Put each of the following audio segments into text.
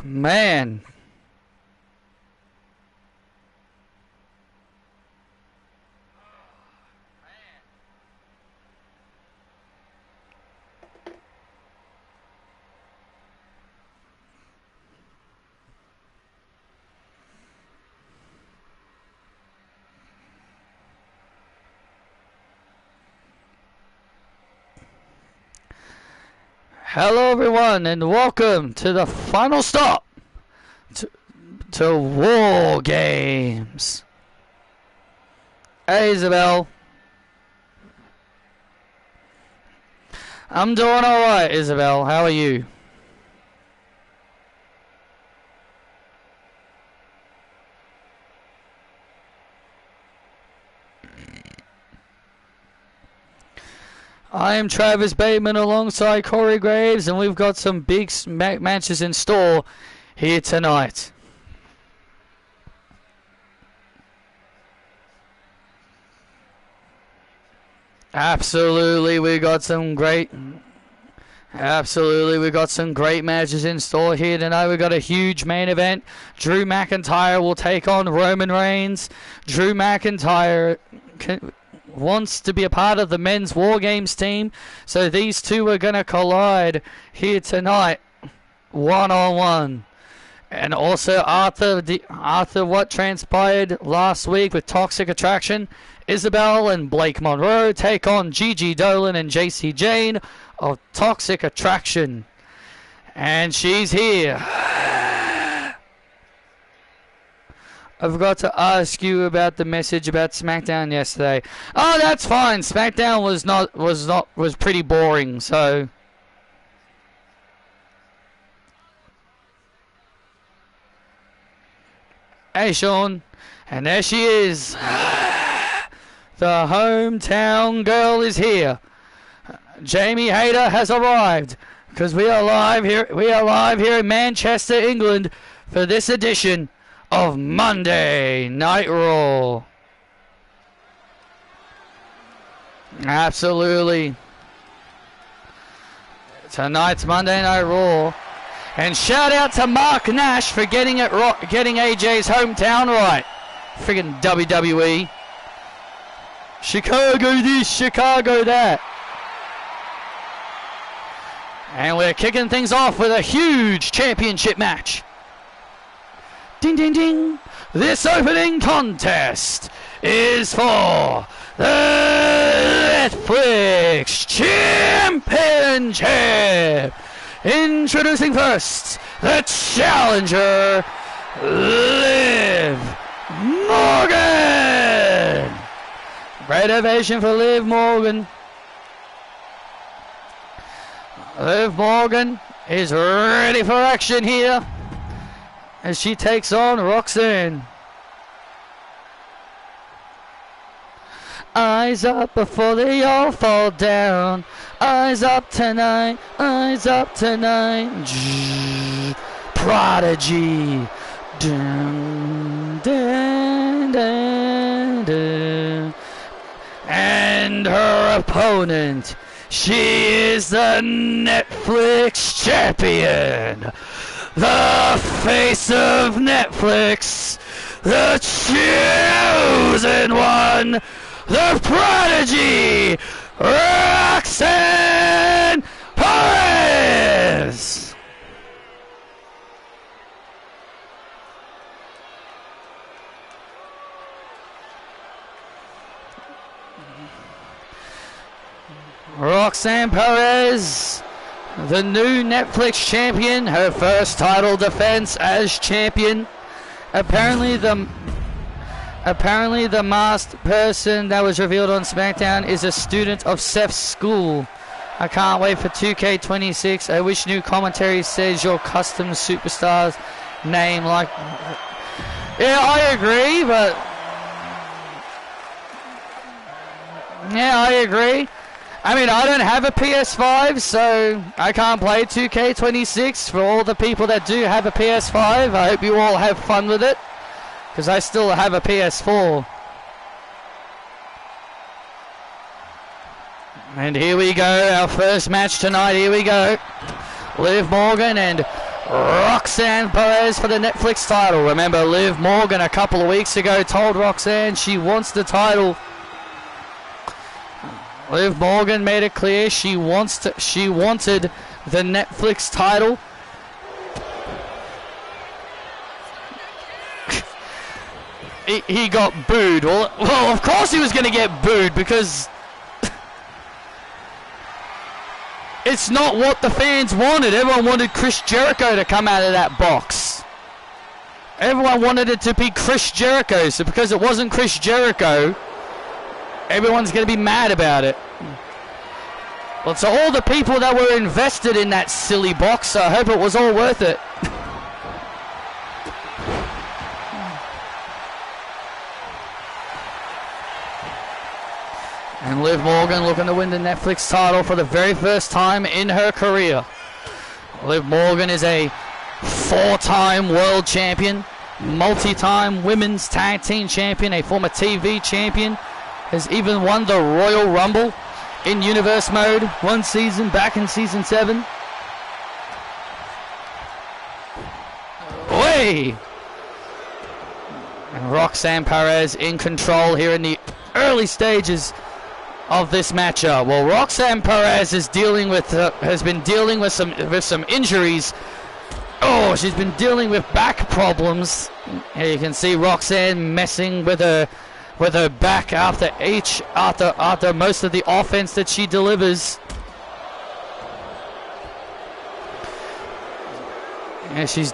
Man. Hello everyone and welcome to the final stop to War Games. Hey Isabel. I'm doing alright, Isabel. How are you? I am Travis Bateman alongside Corey Graves, and we've got some big matches in store here tonight. Absolutely, we got some great matches in store here tonight. We got a huge main event. Drew McIntyre will take on Roman Reigns. Drew McIntyre wants to be a part of the men's War Games team, so these two are going to collide here tonight, one-on-one. And also after what transpired last week with Toxic Attraction, Isabel and Blake Monroe take on Gigi Dolan and JC Jane of Toxic Attraction. And she's here. I forgot to ask you about the message about SmackDown yesterday. Oh, that's fine. SmackDown was pretty boring, so. Hey, Sean. And there she is. The hometown girl is here. Jamie Hayter has arrived because we are live here in Manchester, England for this edition of Monday Night Raw. Absolutely. Tonight's Monday Night Raw. And shout out to Mark Nash for getting AJ's hometown right. Friggin' WWE. Chicago this, Chicago that. And we're kicking things off with a huge championship match. Ding, ding, ding. This opening contest is for the Netflix Championship. Introducing first, the challenger, Liv Morgan. Great ovation for Liv Morgan. Liv Morgan is ready for action here as she takes on Roxanne. Eyes up before they all fall down. Eyes up tonight, eyes up tonight. Prodigy. Dun, dun, dun, dun. And her opponent, she is the Netflix champion. The face of Netflix, the chosen one, the prodigy, Roxanne Perez. Roxanne Perez, the new Netflix champion, her first title defense as champion. Apparently the masked person that was revealed on SmackDown is a student of Seth's school. I can't wait for 2K26. I wish new commentary says your custom superstar's name like... Yeah, I agree, but... Yeah, I agree. I mean, I don't have a PS5, so I can't play 2K26. For all the people that do have a PS5, I hope you all have fun with it, because I still have a PS4. And here we go, our first match tonight. Here we go. Liv Morgan and Roxanne Perez for the Netflix title. Remember, Liv Morgan a couple of weeks ago told Roxanne she wants the title. Liv Morgan made it clear she wanted the Netflix title. he got booed. Well, of course he was going to get booed because it's not what the fans wanted. Everyone wanted Chris Jericho to come out of that box. Everyone wanted it to be Chris Jericho. So because it wasn't Chris Jericho, everyone's going to be mad about it. Well, to all the people that were invested in that silly box, I hope it was all worth it. And Liv Morgan looking to win the Netflix title for the very first time in her career. Liv Morgan is a 4-time world champion, multi-time women's tag team champion, a former TV champion, has even won the Royal Rumble in Universe mode one season back in season 7. Way! And Roxanne Perez in control here in the early stages of this matchup. Well, Roxanne Perez is has been dealing with some injuries. Oh, she's been dealing with back problems. Here you can see Roxanne messing with her back after most of the offense that she delivers. And she's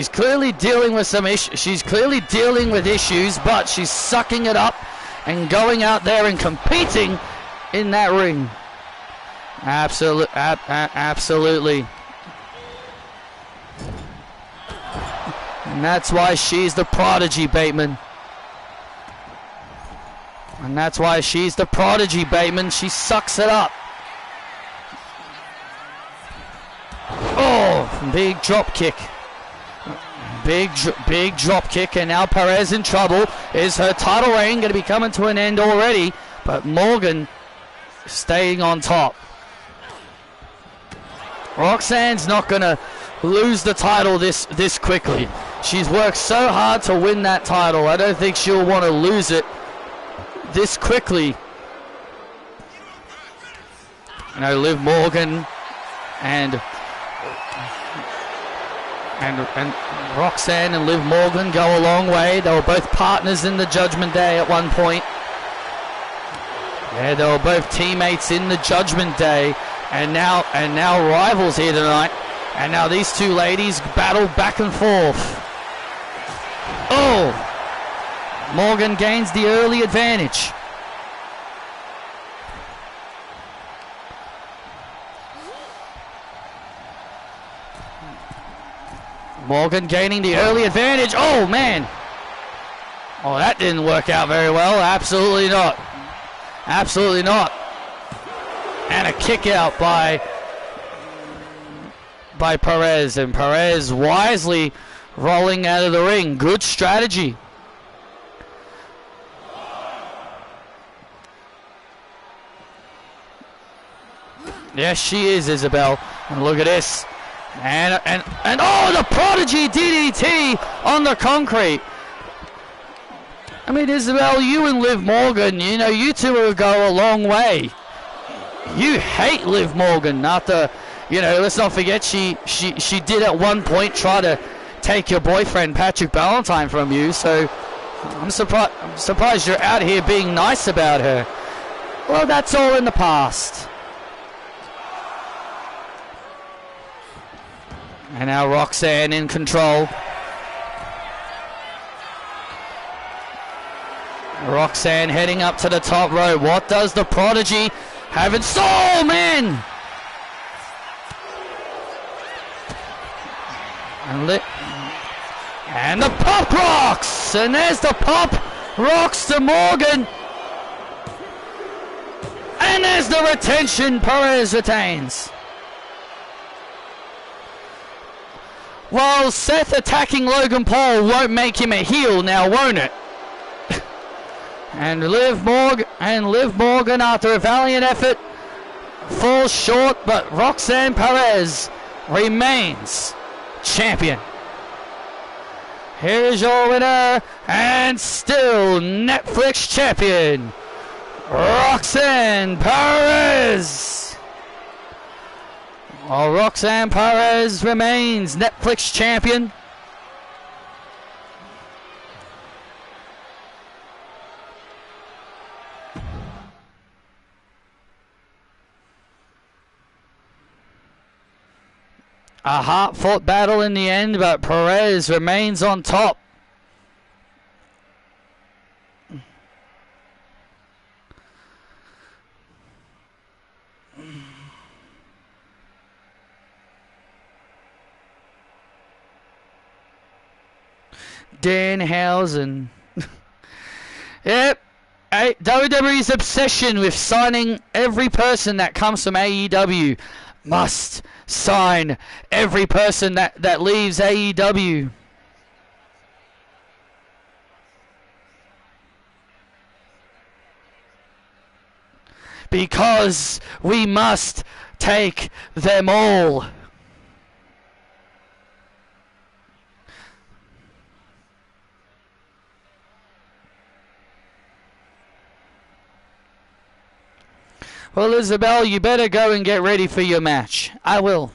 clearly dealing with some issues. She's clearly dealing with issues, but she's sucking it up and going out there and competing in that ring. Absolutely. And that's why she's the prodigy, Bateman. And that's why she's the prodigy, Bateman. She sucks it up. Oh, big drop kick. Big drop kick, and now Perez in trouble. Is her title reign going to be coming to an end already? But Morgan staying on top. Roxanne's not going to lose the title this quickly. She's worked so hard to win that title. I don't think she'll want to lose it this quickly. You know, Liv Morgan and Roxanne and Liv Morgan go a long way. They were both partners in the Judgment Day at one point. Yeah, they were both teammates in the Judgment Day, and now rivals here tonight. And now these two ladies battle back and forth. Oh! Morgan gains the early advantage. Morgan gaining the early advantage. Oh, man. Oh, that didn't work out very well. Absolutely not. Absolutely not. And a kick out by Perez. And Perez wisely rolling out of the ring. Good strategy. Yes, she is, Isabel. And look at this. And oh, the prodigy DDT on the concrete. I mean, Isabel, you and Liv Morgan, you know, you two will go a long way. You hate Liv Morgan after, you know, let's not forget she did at one point try to take your boyfriend Patrick Ballantine from you. So I'm surprised you're out here being nice about her. Well, that's all in the past. And now Roxanne in control. Roxanne heading up to the top rope. What does the prodigy have in store? Oh, man! And the pop rocks! And there's the pop rocks to Morgan. And there's the retention. Perez retains. Well, Seth attacking Logan Paul won't make him a heel now, won't it? And Liv Morgan, after a valiant effort, falls short, but Roxanne Perez remains champion. Here is your winner and still Netflix champion, Roxanne Perez. Well, Roxanne Perez remains Netflix champion. A hard-fought battle in the end, but Perez remains on top. Danhausen. Yep. WWE's obsession with signing every person that comes from AEW must sign every person that leaves AEW. Because we must take them all. Well, Isabel, you better go and get ready for your match. I will.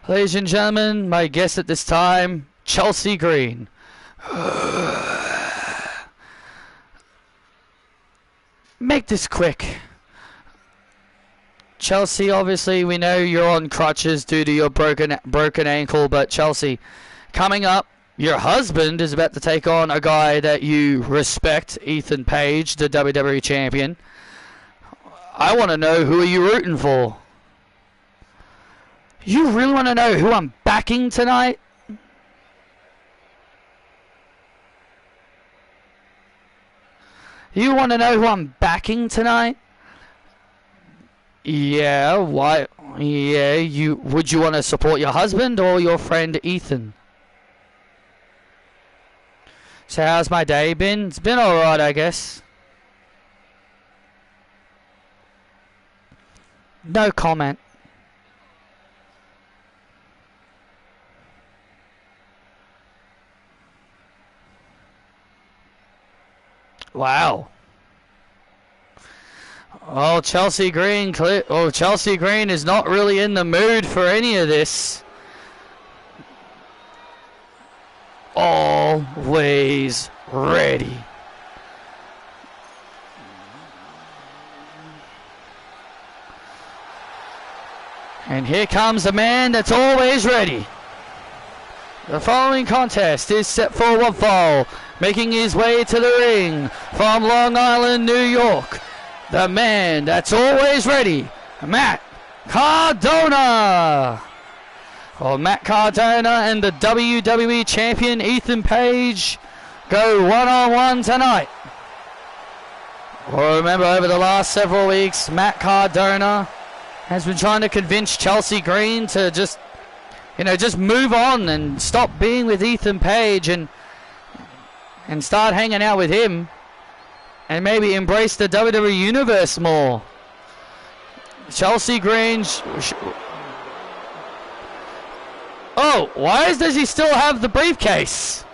Ladies and gentlemen, my guest at this time, Chelsea Green. Make this quick. Chelsea, obviously, we know you're on crutches due to your broken ankle, but Chelsea, coming up, your husband is about to take on a guy that you respect, Ethan Page, the WWE champion. I want to know, who are you rooting for? You really want to know who I'm backing tonight? You want to know who I'm backing tonight? Yeah, why? Yeah, would you want to support your husband or your friend Ethan? So how's my day been? It's been alright, I guess. No comment. Wow. Oh, Chelsea Green is not really in the mood for any of this. Always ready. And here comes the man that's always ready. The following contest is set for one fall, making his way to the ring from Long Island, New York. The man that's always ready, Matt Cardona. Well, Matt Cardona and the WWE champion Ethan Page go one-on-one tonight. Well, remember, over the last several weeks, Matt Cardona has been trying to convince Chelsea Green to just move on and stop being with Ethan Page and start hanging out with him. And maybe embrace the WWE Universe more. Chelsea Green. Oh, why does he still have the briefcase?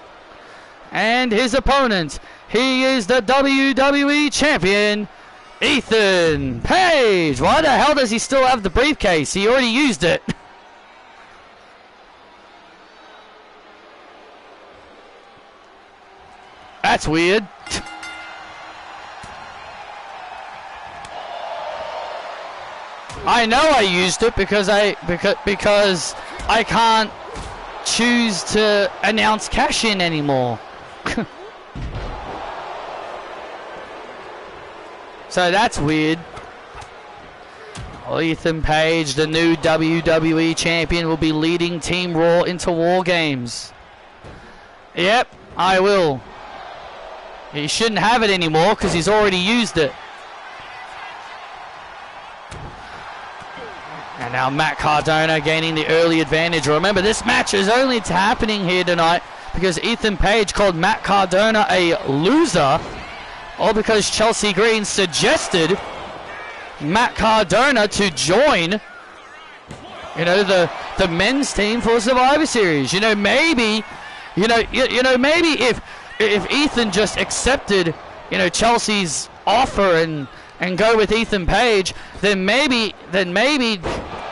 And his opponent, he is the WWE Champion, Ethan Page. Why the hell does he still have the briefcase? He already used it. That's weird. I know I used it because I can't choose to announce cash-in anymore. So that's weird. Well, Ethan Page, the new WWE champion, will be leading Team Raw into War Games. Yep, I will. He shouldn't have it anymore because he's already used it. And now Matt Cardona gaining the early advantage. Remember, this match is only happening here tonight because Ethan Page called Matt Cardona a loser, or because Chelsea Green suggested Matt Cardona to join, you know, the men's team for Survivor Series. You know, maybe, maybe if Ethan just accepted, you know, Chelsea's offer and go with Ethan Page, then maybe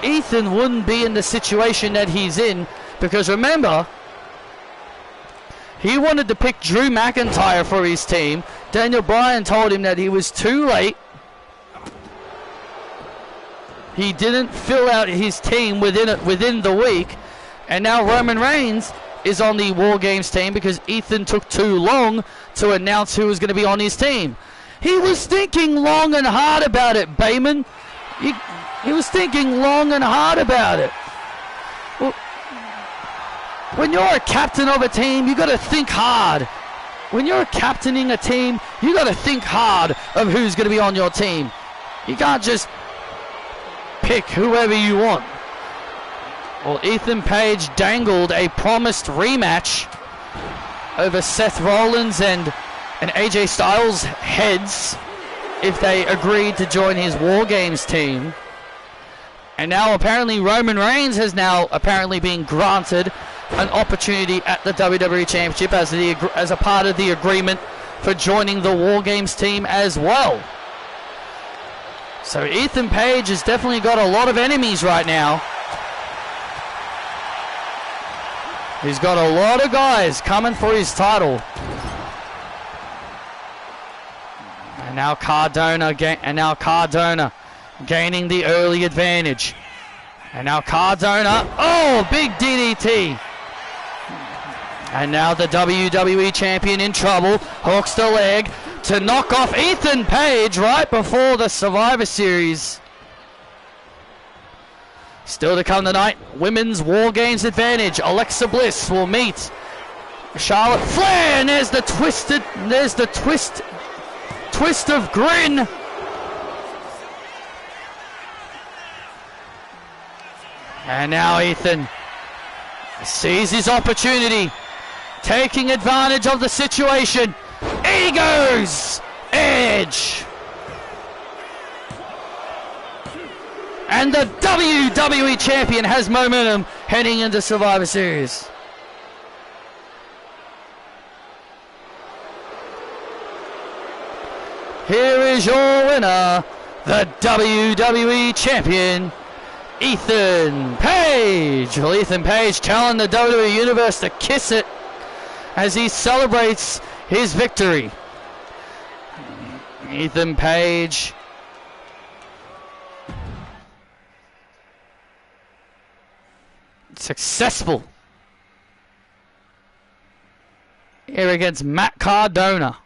Ethan wouldn't be in the situation that he's in, because remember, he wanted to pick Drew McIntyre for his team. Daniel Bryan told him that he was too late. He didn't fill out his team within the week, and now Roman Reigns is on the War Games team because Ethan took too long to announce who was going to be on his team. He was thinking long and hard about it, Bayman. He was thinking long and hard about it. Well, when you're a captain of a team, you got to think hard. When you're captaining a team, you got to think hard of who's going to be on your team. You can't just pick whoever you want. Well, Ethan Page dangled a promised rematch over Seth Rollins and AJ Styles' heads if they agreed to join his War Games team. And now apparently Roman Reigns has now apparently been granted an opportunity at the WWE Championship as a part of the agreement for joining the War Games team as well. So Ethan Page has definitely got a lot of enemies right now. He's got a lot of guys coming for his title. And now Cardona gaining the early advantage. And now Cardona, oh, big DDT. And now the WWE Champion in trouble, hooks the leg to knock off Ethan Page right before the Survivor Series. Still to come tonight, Women's War Games advantage. Alexa Bliss will meet Charlotte Flair, and there's the twist of grin. And now Ethan sees his opportunity, taking advantage of the situation. He goes! Edge! And the WWE Champion has momentum heading into Survivor Series. Here is your winner, the WWE Champion, Ethan Page. Well, Ethan Page telling the WWE Universe to kiss it as he celebrates his victory. Ethan Page successful here against Matt Cardona.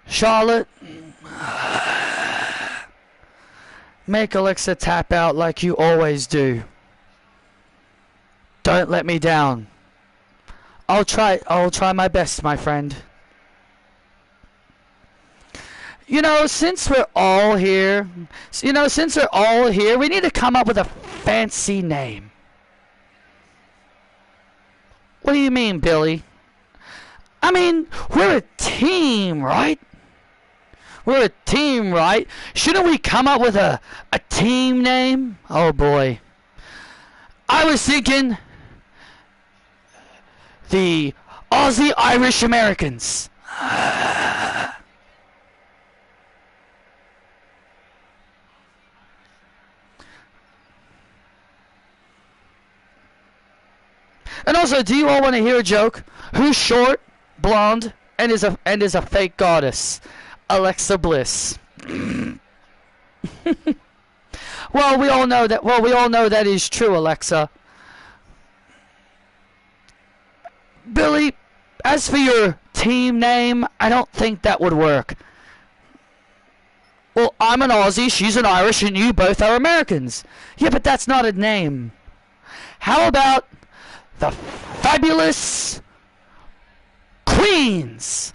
Charlotte, make Alexa tap out like you always do. Don't let me down. I'll try my best, my friend. You know, since we're all here, we need to come up with a fancy name. What do you mean, Billy? I mean, we're a team, right? We're a team, right? Shouldn't we come up with a team name? Oh boy. I was thinking the Aussie Irish Americans. And also, do you all want to hear a joke? Who's short, blonde, and is a fake goddess? Alexa Bliss. Well, we all know that is true, Alexa. Billy, as for your team name, I don't think that would work. Well, I'm an Aussie, she's an Irish, and you both are Americans. Yeah, but that's not a name. How about the Fabulous Queens.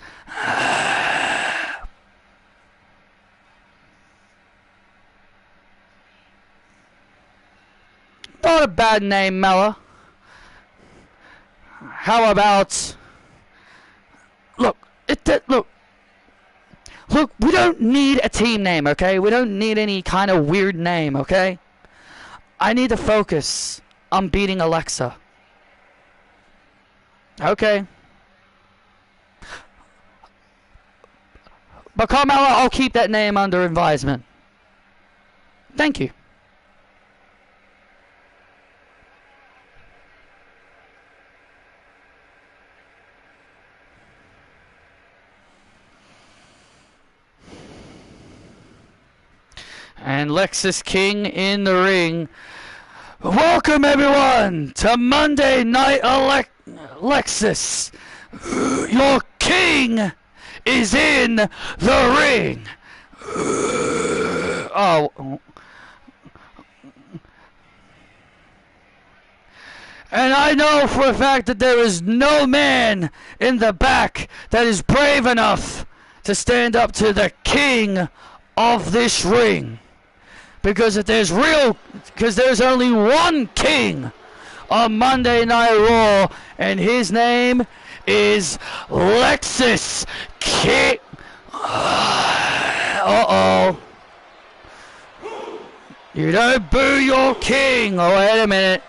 Not a bad name, Mella. How about... Look, Look, we don't need a team name, okay? We don't need any kind of weird name, okay? I need to focus on beating Alexa. Okay. But Carmella, I'll keep that name under advisement. Thank you. And Lexis King in the ring. Welcome everyone to Monday Night Lexis. Your king is in the ring. Oh. And I know for a fact that there is no man in the back that is brave enough to stand up to the king of this ring. Because there's only one king on Monday Night Raw, and his name is Lexis King. Uh-oh. You don't boo your king. Oh, wait a minute.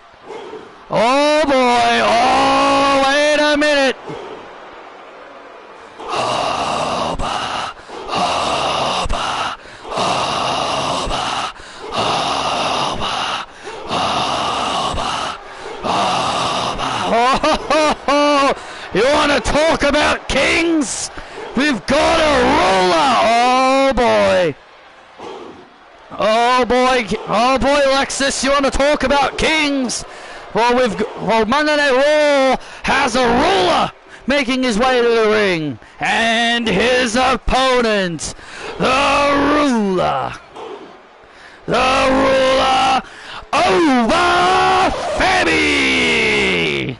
Oh, boy. Oh, wait a minute. You want to talk about kings? We've got a ruler. Oh boy. Oh boy. Oh boy, Lexis. You want to talk about kings? Well, Monday Night Raw has a ruler making his way to the ring, and his opponent, the ruler, over Femi.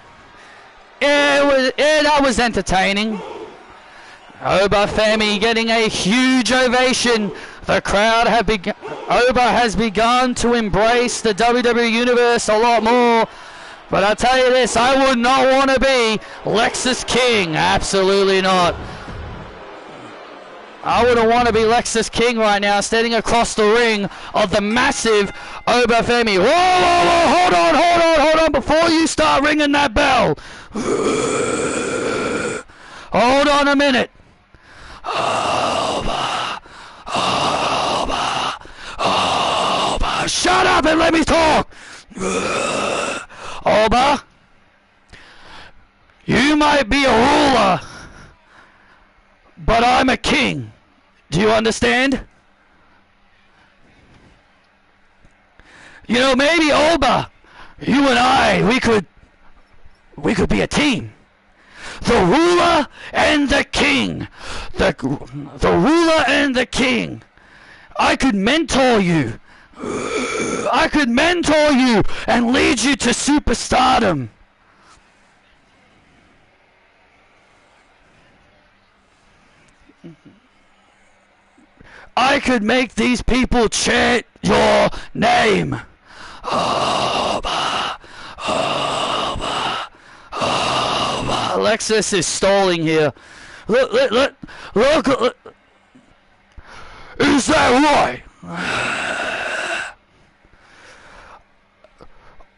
That was entertaining. Oba Femi getting a huge ovation. The crowd Oba has begun to embrace the WWE Universe a lot more. But I'll tell you this, I would not want to be Lexis King. Absolutely not. I wouldn't want to be Lexis King right now, standing across the ring of the massive Oba Femi. Whoa, hold on, before you start ringing that bell. Hold on a minute. Oba. Shut up and let me talk. Oba, you might be a ruler, but I'm a king. Do you understand? You know, maybe Oba, you and I, we could be a team. The ruler and the king. The ruler and the king. I could mentor you. I could mentor you and lead you to superstardom. I could make these people chant your name. Oba. Alexis is stalling here. Look. Is that right?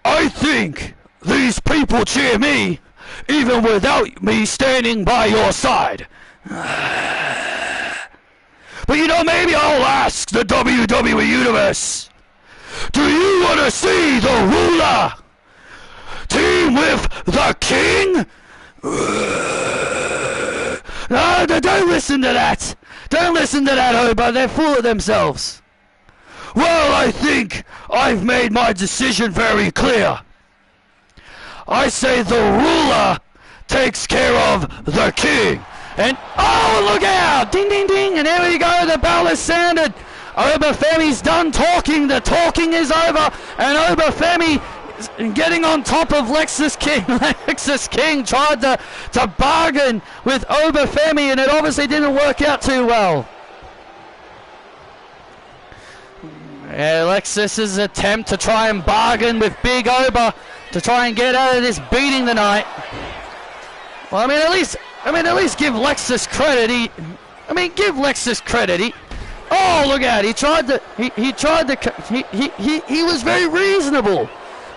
I think these people cheer me even without me standing by your side. But you know, maybe I'll ask the WWE Universe. Do you want to see the ruler team with the king? No, don't listen to that. Don't listen to that, Oba. They're full of themselves. Well, I think I've made my decision very clear. I say the ruler takes care of the king. And, oh, look out! Ding, ding, ding! And there we go, the bell has sounded. Oba Femi's done talking. The talking is over. And Oba Femi getting on top of Lexus King. Lexus King tried to bargain with Obafemi, and it obviously didn't work out too well. Yeah, Lexus's attempt to try and bargain with Big Oba to try and get out of this beating tonight. Well, at least give Lexus credit. Give Lexus credit. Oh, look at it. He was very reasonable.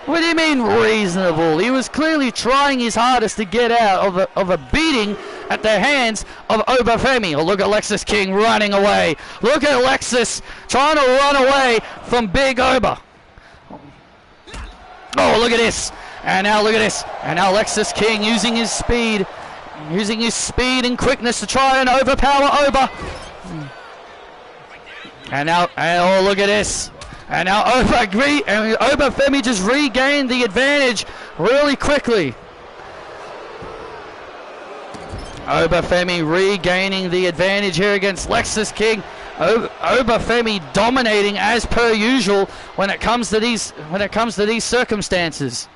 What do you mean reasonable? He was clearly trying his hardest to get out of a beating at the hands of Obafemi. Oh, look at Lexus King running away. Look at Lexus trying to run away from Big Oba. Oh, look at this. And now look at this. And now Lexus King using his speed and quickness to try and overpower Oba. And now, oh, look at this. And now Obafemi just regained the advantage really quickly. Obafemi regaining the advantage here against Lexus King. Obafemi dominating as per usual when it comes to these circumstances.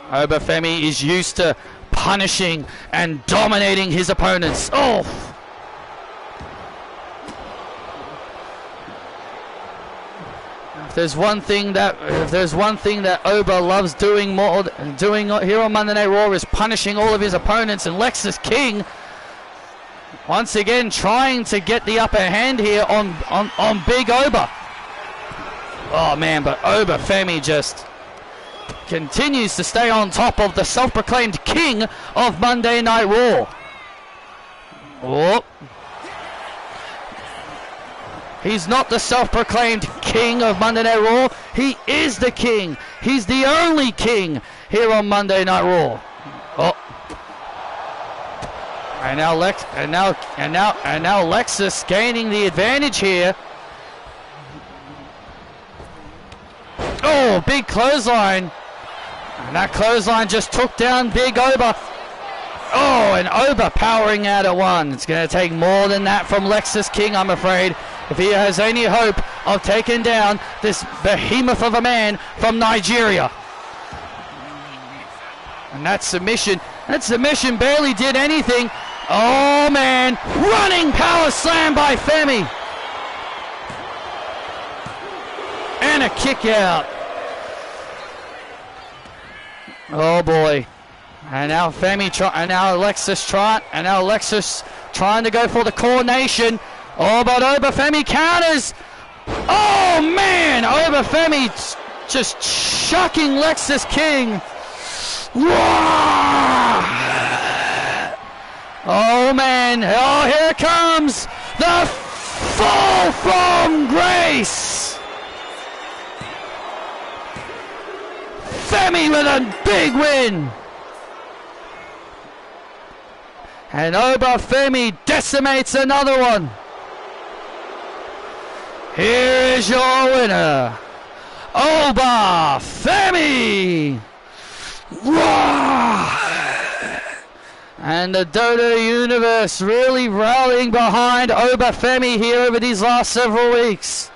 Obafemi is used to punishing and dominating his opponents. Oh! If there's one thing that Oba loves doing here on Monday Night Raw is punishing all of his opponents, and Lexus King once again trying to get the upper hand here on Big Oba. Oh man, but Obafemi just continues to stay on top of the self-proclaimed king of Monday Night Raw. Oh. He's not the self-proclaimed king of Monday Night Raw. He is the king. He's the only king here on Monday Night Raw. Oh. And now Lexus gaining the advantage here. Oh, big clothesline. And that clothesline just took down Big Oba. Oh, and Oba powering out at one. It's going to take more than that from Lexus King, I'm afraid, if he has any hope of taking down this behemoth of a man from Nigeria. And that submission barely did anything. Oh man, running power slam by Femi. And a kick out. Oh boy. And now Lexus trying to go for the coronation. Oh, but Obafemi counters. Oh man, Obafemi just chucking Lexus King. Oh man, oh here comes the fall from grace. Femi with a big win. And Obafemi decimates another one. Here is your winner, Obafemi. And the Dodo Universe really rallying behind Obafemi here over these last several weeks.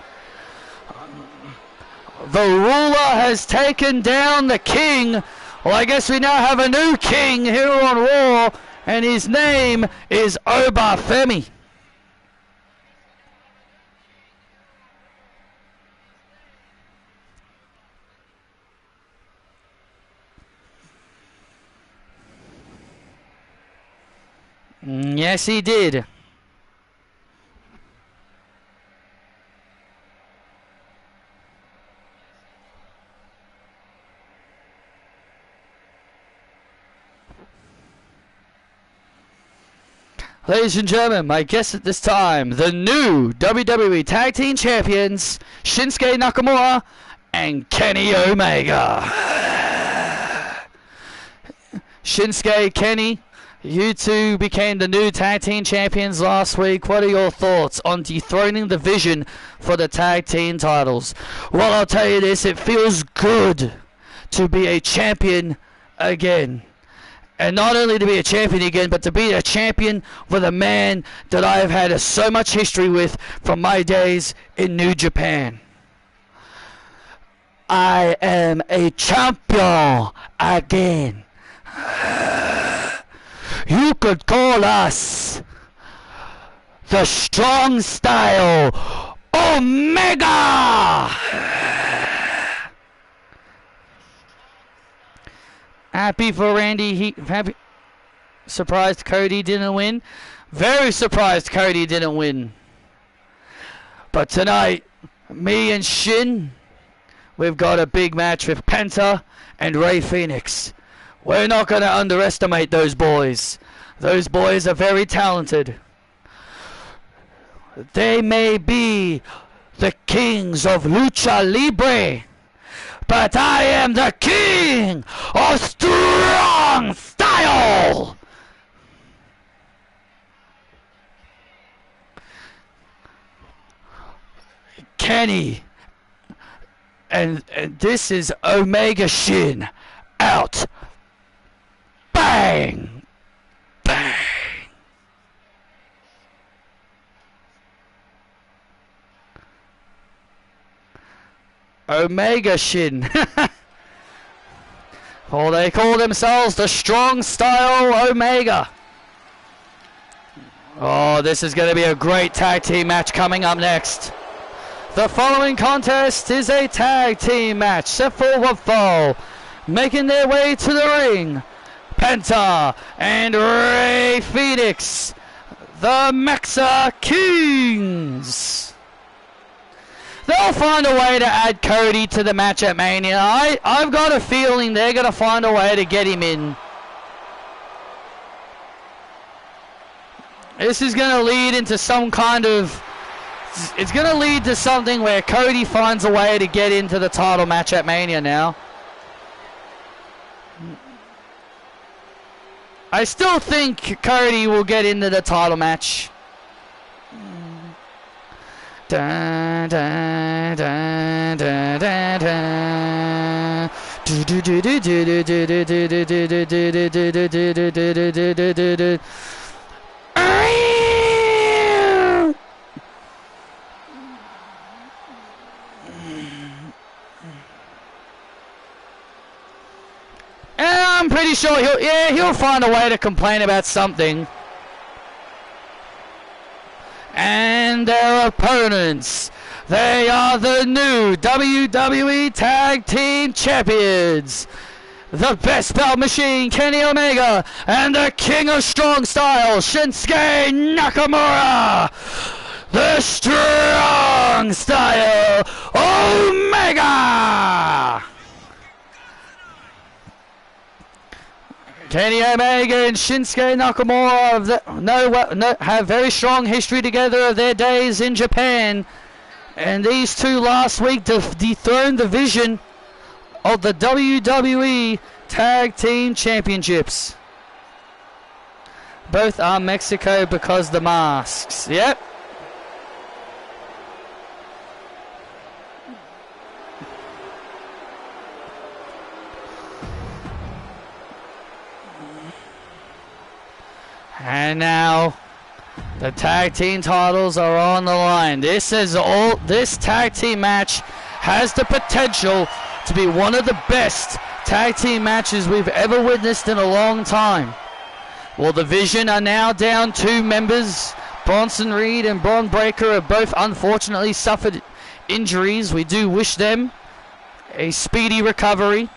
The ruler has taken down the king. Well, I guess we now have a new king here on Raw, and his name is Obafemi. Yes, he did. Ladies and gentlemen, my guests at this time, the new WWE Tag Team Champions, Shinsuke Nakamura and Kenny Omega. Shinsuke, Kenny, you two became the new Tag Team Champions last week. What are your thoughts on dethroning the Vision for the Tag Team titles? Well, I'll tell you this, it feels good to be a champion again. And not only to be a champion again, but to be a champion with a man that I have had so much history with from my days in New Japan. I am a champion again. You could call us the Strong Style Omega. Happy for Randy. Happy. Surprised Cody didn't win. Very surprised Cody didn't win. But tonight, me and Shin, we've got a big match with Penta and Rey Fenix. We're not going to underestimate those boys. Those boys are very talented. They may be the kings of Lucha Libre, but I am the king of Strong Style! Kenny, and this is Omega Shin, out. Bang! Bang! Omega Shin. Well, they call themselves the Strong Style Omega. Oh, this is going to be a great tag team match coming up next. The following contest is a tag team match set for one fall. Making their way to the ring, Penta and Rey Fenix, the Mexa Kings. They'll find a way to add Cody to the match at Mania. I've got a feeling they're going to find a way to get him in. This is going to lead into some kind of... It's going to lead to something where Cody finds a way to get into the title match at Mania now. I still think Cody will get into the title match. Dun, dun, dun, dun, dun, dun. I'm pretty sure he'll find a way to complain about something. And their opponents, they are the new WWE Tag Team Champions, the Best Belt Machine, Kenny Omega, and the King of Strong Style, Shinsuke Nakamura, the Strong Style Omega. Kenny Omega and Shinsuke Nakamura have very strong history together of their days in Japan. And these two last week dethroned the vision of the WWE Tag Team Championships. Both are Mexico because the masks. Yep. And now the tag team titles are on the line. This tag team match has the potential to be one of the best tag team matches we've ever witnessed in a long time. Well, the Vision are now down 2 members. Bronson Reed and Bron Breakker have both unfortunately suffered injuries. We do wish them a speedy recovery.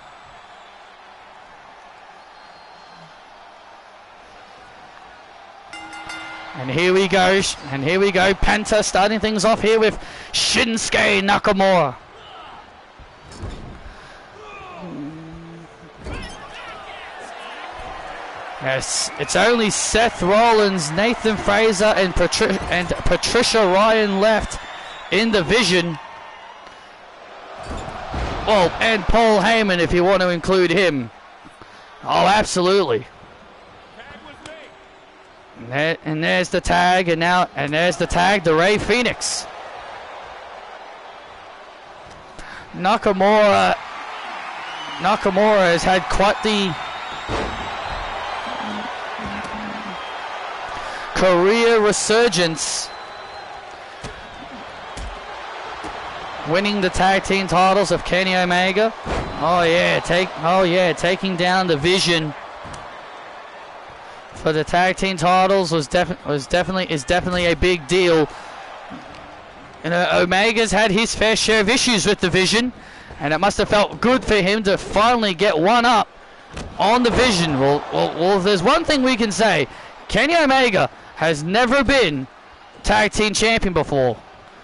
And here we go, Penta starting things off here with Shinsuke Nakamura. Yes, it's only Seth Rollins, Nathan Fraser, and Patricia Ryan left in the Vision. Well, and Paul Heyman if you want to include him. Oh, absolutely. And there's the tag, and there's the tag to Rey Fenix. Nakamura has had quite the career resurgence. winning the tag team titles of Kenny Omega. Oh yeah, taking down the Vision for the tag team titles is definitely a big deal. You know, Omega's had his fair share of issues with the Vision, and it must have felt good for him to finally get one up on the Vision. Well, if there's one thing we can say, Kenny Omega has never been tag team champion before.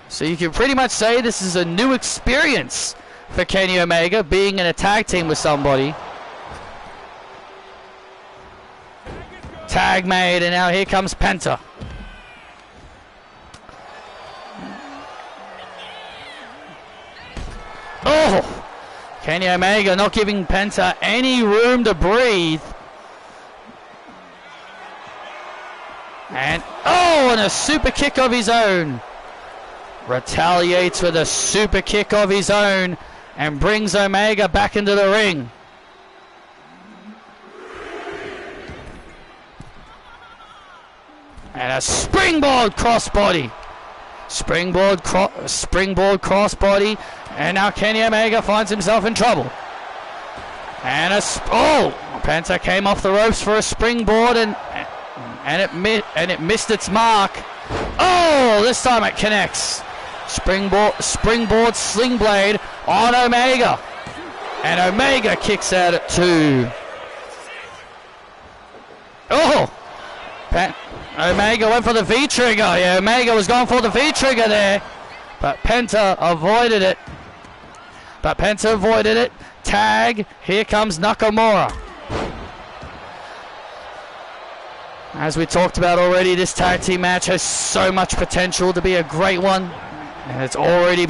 So you can pretty much say this is a new experience for Kenny Omega, being in a tag team with somebody. Tag made, and now here comes Penta. Oh! Kenny Omega not giving Penta any room to breathe. And a super kick of his own. Retaliates with a super kick of his own and brings Omega back into the ring. And a springboard crossbody. Springboard crossbody. And now Kenny Omega finds himself in trouble. And Penta came off the ropes for a springboard and it missed its mark. Oh, this time it connects. Springboard sling blade on Omega. And Omega kicks out at 2. Oh! Omega went for the V-trigger. Yeah, Omega was going for the V-trigger there. But Penta avoided it. Tag. Here comes Nakamura. As we talked about already, this tag team match has so much potential to be a great one. And it's already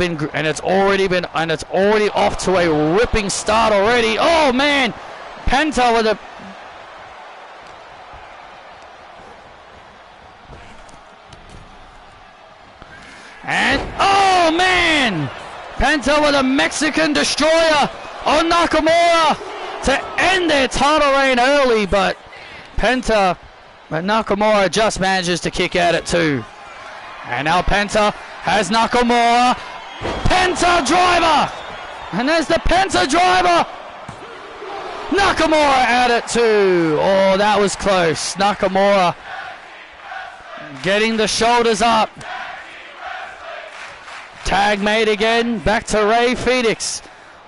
off to a ripping start already. Oh man! Penta with a... And, oh man! Penta with a Mexican Destroyer on Nakamura to end their title reign early, but Nakamura just manages to kick out at 2. And now Penta has Nakamura. Penta driver! And there's the Penta driver! Nakamura out at 2. Oh, that was close. Nakamura getting the shoulders up. Tag made again, back to Rey Fenix.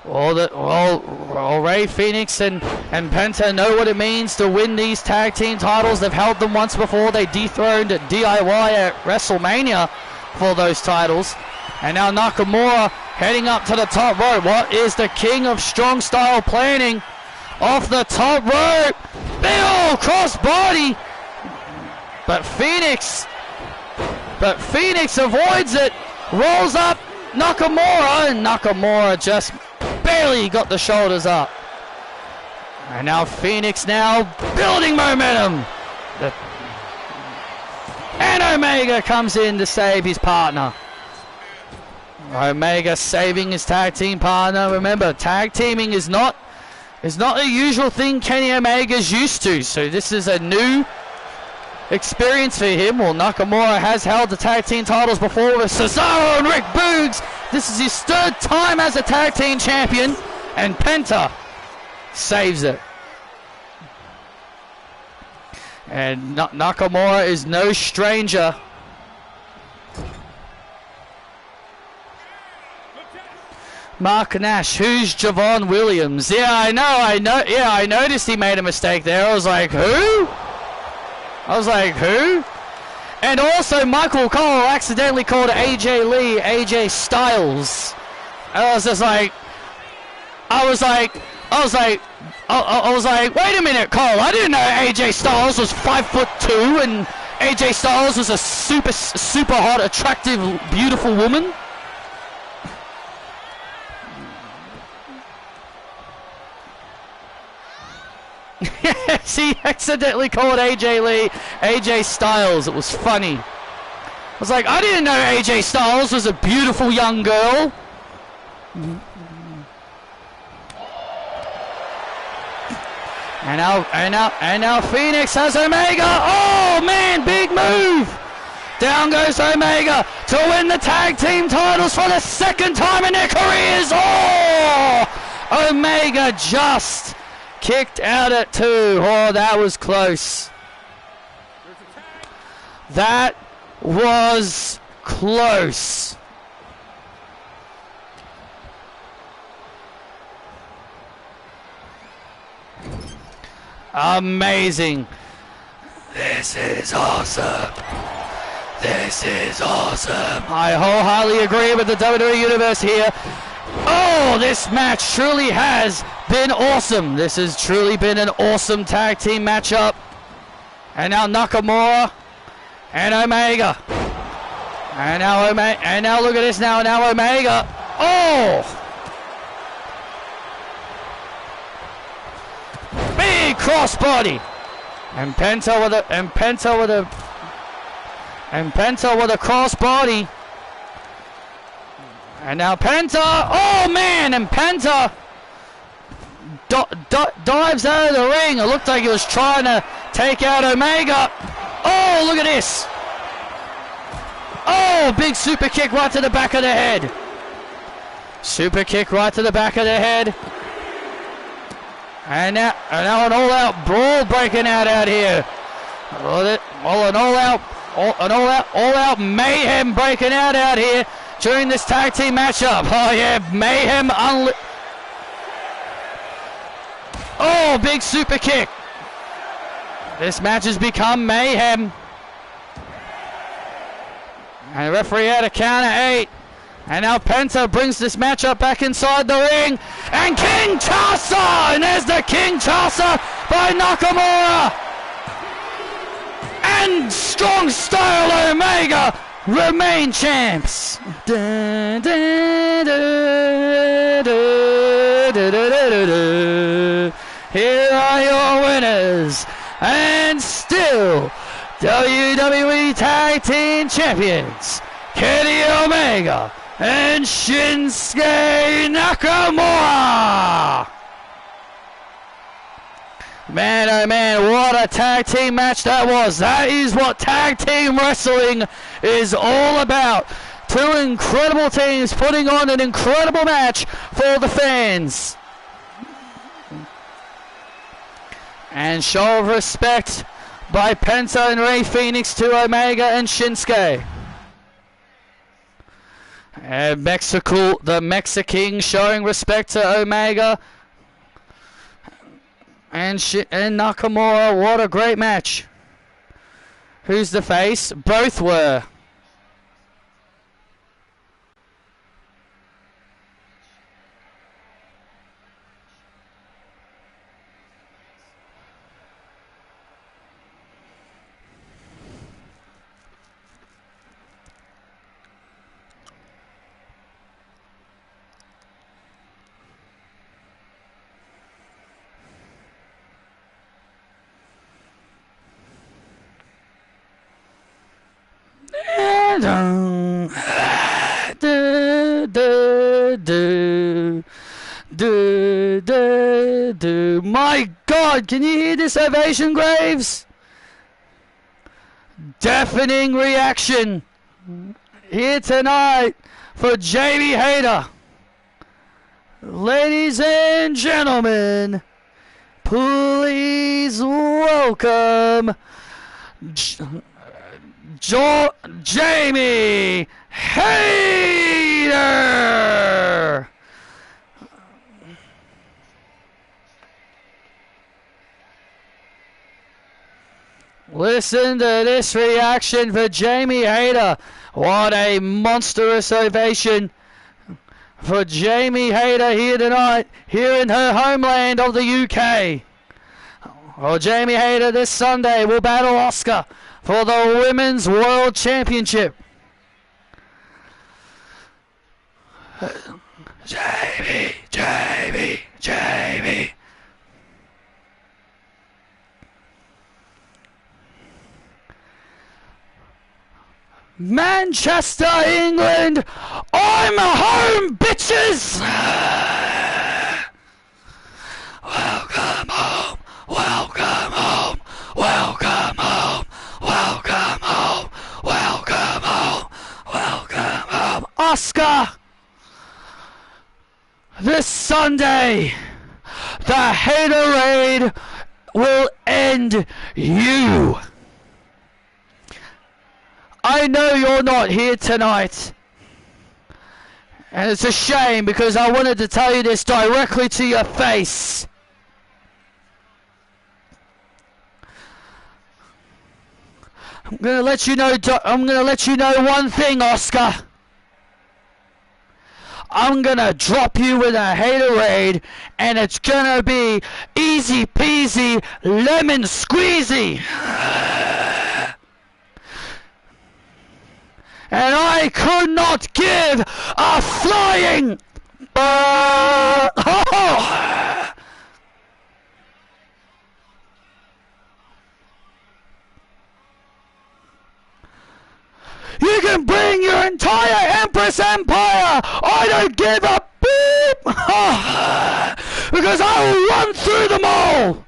Rey Fenix and Penta know what it means to win these tag team titles. They've held them once before. They dethroned DIY at WrestleMania for those titles. And now Nakamura heading up to the top rope. What is the king of strong style planning? Off the top rope. Big old cross body. But Phoenix avoids it. Rolls up Nakamura, and Nakamura just barely got the shoulders up. And now Phoenix building momentum. And Omega comes in to save his partner. Omega saving his tag team partner. Remember, tag teaming is not the usual thing Kenny Omega's used to. So this is a new experience for him. Well, Nakamura has held the tag team titles before with Cesaro and Rick Boogs. This is his 3rd time as a tag team champion, and Penta saves it. And Nakamura is no stranger. Mark Nash, who's Javon Williams? Yeah, I know. Yeah, I noticed he made a mistake there. I was like, who? And also Michael Cole accidentally called AJ Lee AJ Styles. And I was like, wait a minute, Cole. I didn't know AJ Styles was 5'2" and AJ Styles was a super hot, attractive, beautiful woman. Yes, he accidentally called AJ Lee AJ Styles. It was funny. I was like, I didn't know AJ Styles was a beautiful young girl. And now Phoenix has Omega. Oh man, big move. Down goes Omega to win the tag team titles for the second time in their careers. Oh! Omega just kicked out at 2. Oh, that was close. That was close. Amazing. This is awesome. This is awesome. I wholeheartedly agree with the WWE Universe here. Oh, this match truly has been awesome. This has truly been an awesome tag team matchup. And now Nakamura and Omega. And now look at this now. Now Omega. Oh! Big crossbody. And Penta with a crossbody. And now Penta. Oh man! And Penta dives out of the ring. It looked like he was trying to take out Omega. Oh, look at this. Oh, big super kick right to the back of the head. Super kick right to the back of the head. And now an all-out brawl breaking out here. All-out mayhem breaking out here during this tag team matchup. Oh yeah, mayhem Oh, big super kick. This match has become mayhem. And the referee had a count of 8. And now Penta brings this matchup back inside the ring. And Kinshasa! And there's the Kinshasa by Nakamura. And Strong Style Omega remain champs. Here are your winners. And still WWE Tag Team Champions, Kenny Omega and Shinsuke Nakamura. Man, oh man, what a tag team match that was. That is what tag team wrestling is all about. 2 incredible teams putting on an incredible match for the fans. And show of respect by Penta and Rey Fenix to Omega and Shinsuke. And the Mexican showing respect to Omega and Nakamura. What a great match. Who's the face? Both were. My God, can you hear this ovation, Graves? Deafening reaction here tonight for Jamie Hayter. Ladies and gentlemen, please welcome Jamie Hayter. Listen to this reaction for Jamie Hayter. What a monstrous ovation for Jamie Hayter here tonight, here in her homeland of the UK. Well, Jamie Hayter this Sunday will battle Asuka for the Women's World Championship. Jamie. Manchester, England, I'm home, bitches! Welcome home, welcome home, welcome home, welcome home, welcome This Sunday, the haterade will end you. I know you're not here tonight. And it's a shame because I wanted to tell you this directly to your face. I'm gonna let you know one thing, Oscar. I'm gonna drop you with a haterade, and it's gonna be easy peasy lemon squeezy. And I could not give a flying You can bring your entire Empress Empire. I don't give a beep. Because I will run through them all.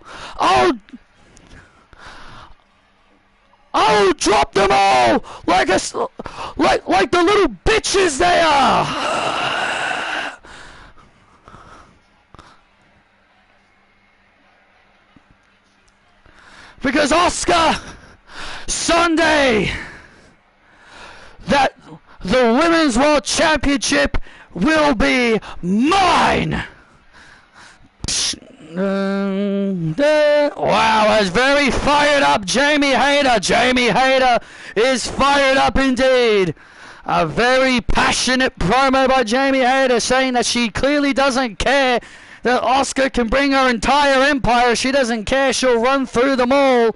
I'll drop them all like the little bitches they are. Because Oscar, Sunday, that the Women's World Championship will be mine. Wow, I was very fired up, Jamie Hayter. Jamie Hayter is fired up indeed. A very passionate promo by Jamie Hayter saying that she clearly doesn't care that Oscar can bring her entire empire. She doesn't care. She'll run through them all.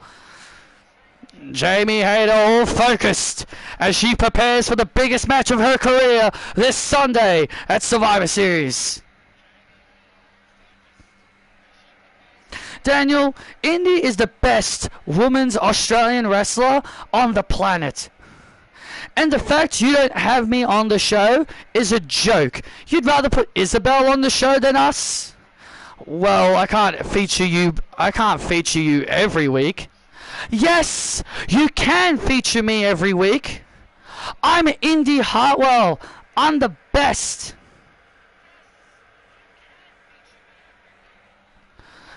Jamie Hayter all focused as she prepares for the biggest match of her career this Sunday at Survivor Series. Daniel, Indy is the best women's Australian wrestler on the planet. And the fact you don't have me on the show is a joke. You'd rather put Isabel on the show than us? Well, I can't feature you every week. Yes, you can feature me every week. I'm Indy Hartwell. I'm the best.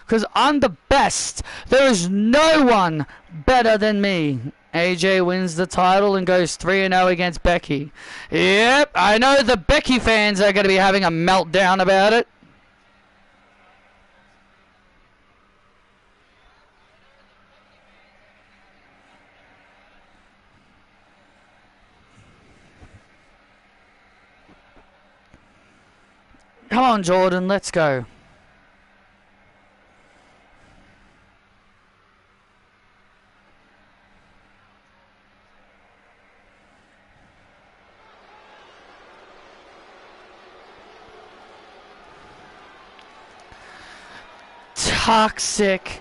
Because I'm the best. There is no one better than me. AJ wins the title and goes 3-0 against Becky. Yep, I know the Becky fans are going to be having a meltdown about it. Come on, Jordan, let's go. Toxic.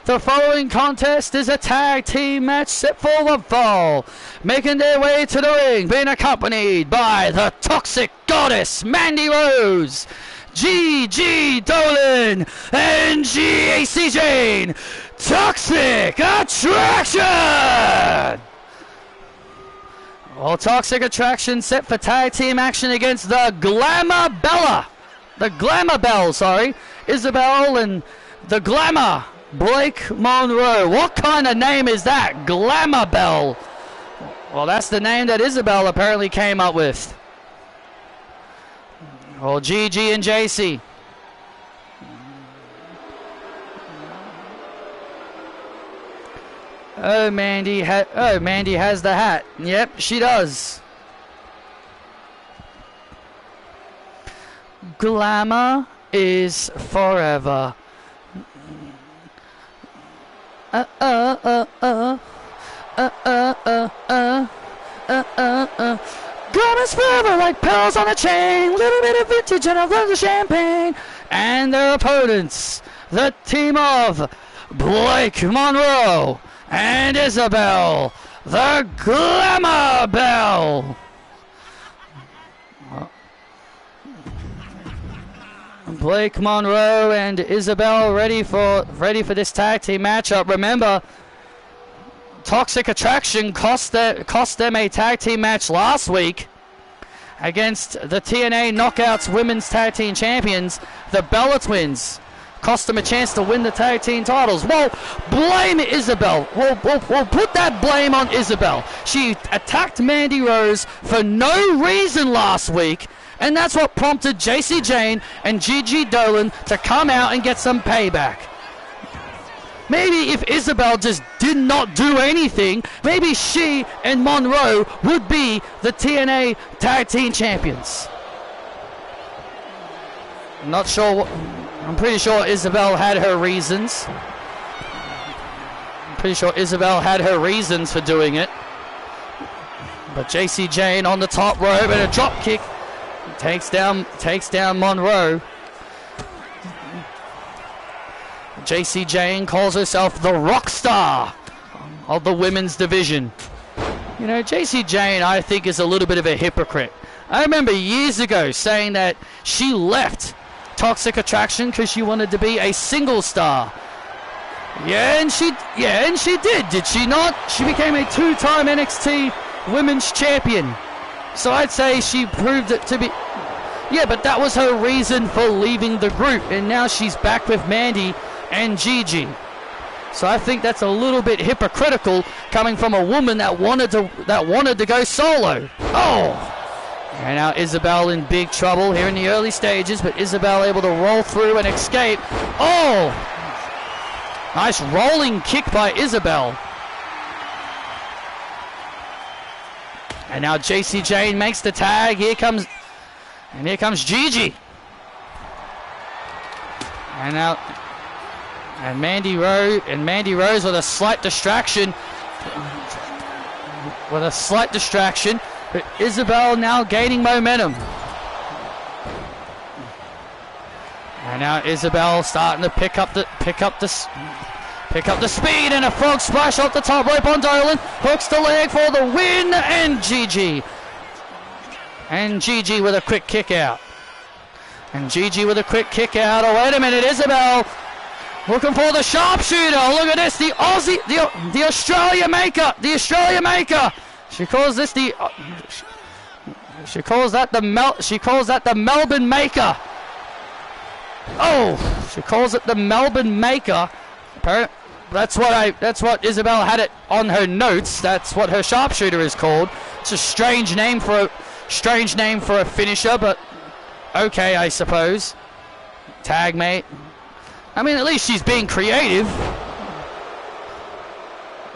The following contest is a tag team match set for the fall. Making their way to the ring, being accompanied by the Toxic Goddess Mandy Rose, G.G. Dolan, and G.A.C. Jane. Toxic Attraction! All Toxic Attraction set for tag team action against the Glamour Bella. The Glamour Belle, sorry. Isabel and the Glamour. Blake Monroe. What kind of name is that? Glamour Belle. Well, that's the name that Isabel apparently came up with. Well, GG and JC. Oh, Mandy has the hat. Yep, she does. Glamour is forever. Glamour's forever like pearls on a chain. Little bit of vintage and a lot of champagne. And their opponents, the team of Blake Monroe and Isabel, the Glamour Isabel. Blake Monroe and Isabel ready for this tag team matchup. Remember, Toxic Attraction cost them a tag team match last week against the TNA Knockouts Women's Tag Team Champions, the Bella Twins. Cost them a chance to win the tag team titles. Well, blame Isabel. We'll put that blame on Isabel. She attacked Mandy Rose for no reason last week, and that's what prompted JC Jane and Gigi Dolan to come out and get some payback. Maybe if Isabel just did not do anything, maybe she and Monroe would be the TNA Tag Team Champions. I'm not sure what... I'm pretty sure Isabel had her reasons. I'm pretty sure Isabel had her reasons for doing it. But JC Jane on the top rope and a drop kick takes down Monroe. JC Jane calls herself the rock star of the women's division. You know, JC Jane, I think, is a little bit of a hypocrite. I remember years ago saying that she left Toxic Attraction because she wanted to be a single star. Yeah, and she did she not? She became a 2-time NXT Women's Champion. So I'd say she proved it to be... Yeah, but that was her reason for leaving the group, and now she's back with Mandy and Gigi. So I think that's a little bit hypocritical coming from a woman that wanted to go solo. Oh! And now Isabel in big trouble here in the early stages, but Isabel able to roll through and escape. Oh! Nice rolling kick by Isabel. And now JC Jane makes the tag. Here comes Gigi. And Mandy Rose with a slight distraction. But Isabel now gaining momentum. And now Isabel starting to pick up the speed, and a frog splash off the top rope on Dolan. Hooks the leg for the win, and Gigi with a quick kick out. Oh, wait a minute, Isabel looking for the sharpshooter. Look at this, the Australia maker. She calls that the Melbourne maker. Oh, she calls it the Melbourne maker. That's what Isabel had it on her notes. That's what her sharpshooter is called. It's a strange name for a finisher, but okay, I suppose. Tag mate. I mean, at least she's being creative.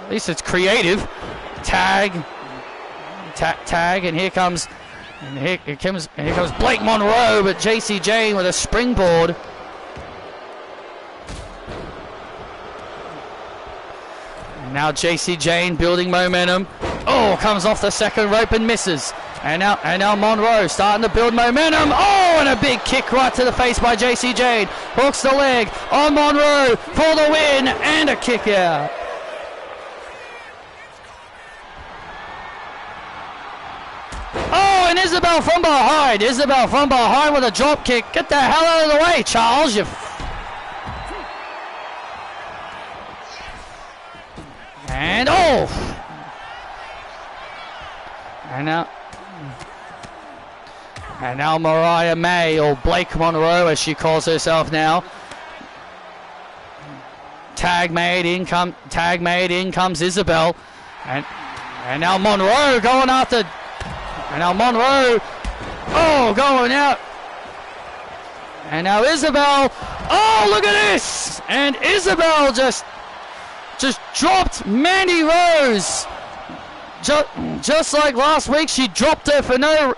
At least it's creative. Tag, and here comes Blake Monroe, but JC Jane with a springboard. And now JC Jane building momentum. Oh, comes off the second rope and misses. And now Monroe starting to build momentum. Oh, and a big kick right to the face by JC Jane. Hooks the leg on Monroe for the win and a kick out. Oh, and Isabel from behind with a drop kick. Get the hell out of the way, Charles. And oh! And now Mariah May, or Blake Monroe as she calls herself now. Tag made in comes Isabel. And now Monroe going after. And now Monroe, going out. And now Isabel, look at this! And Isabel just dropped Mandy Rose. Just like last week, she dropped her for no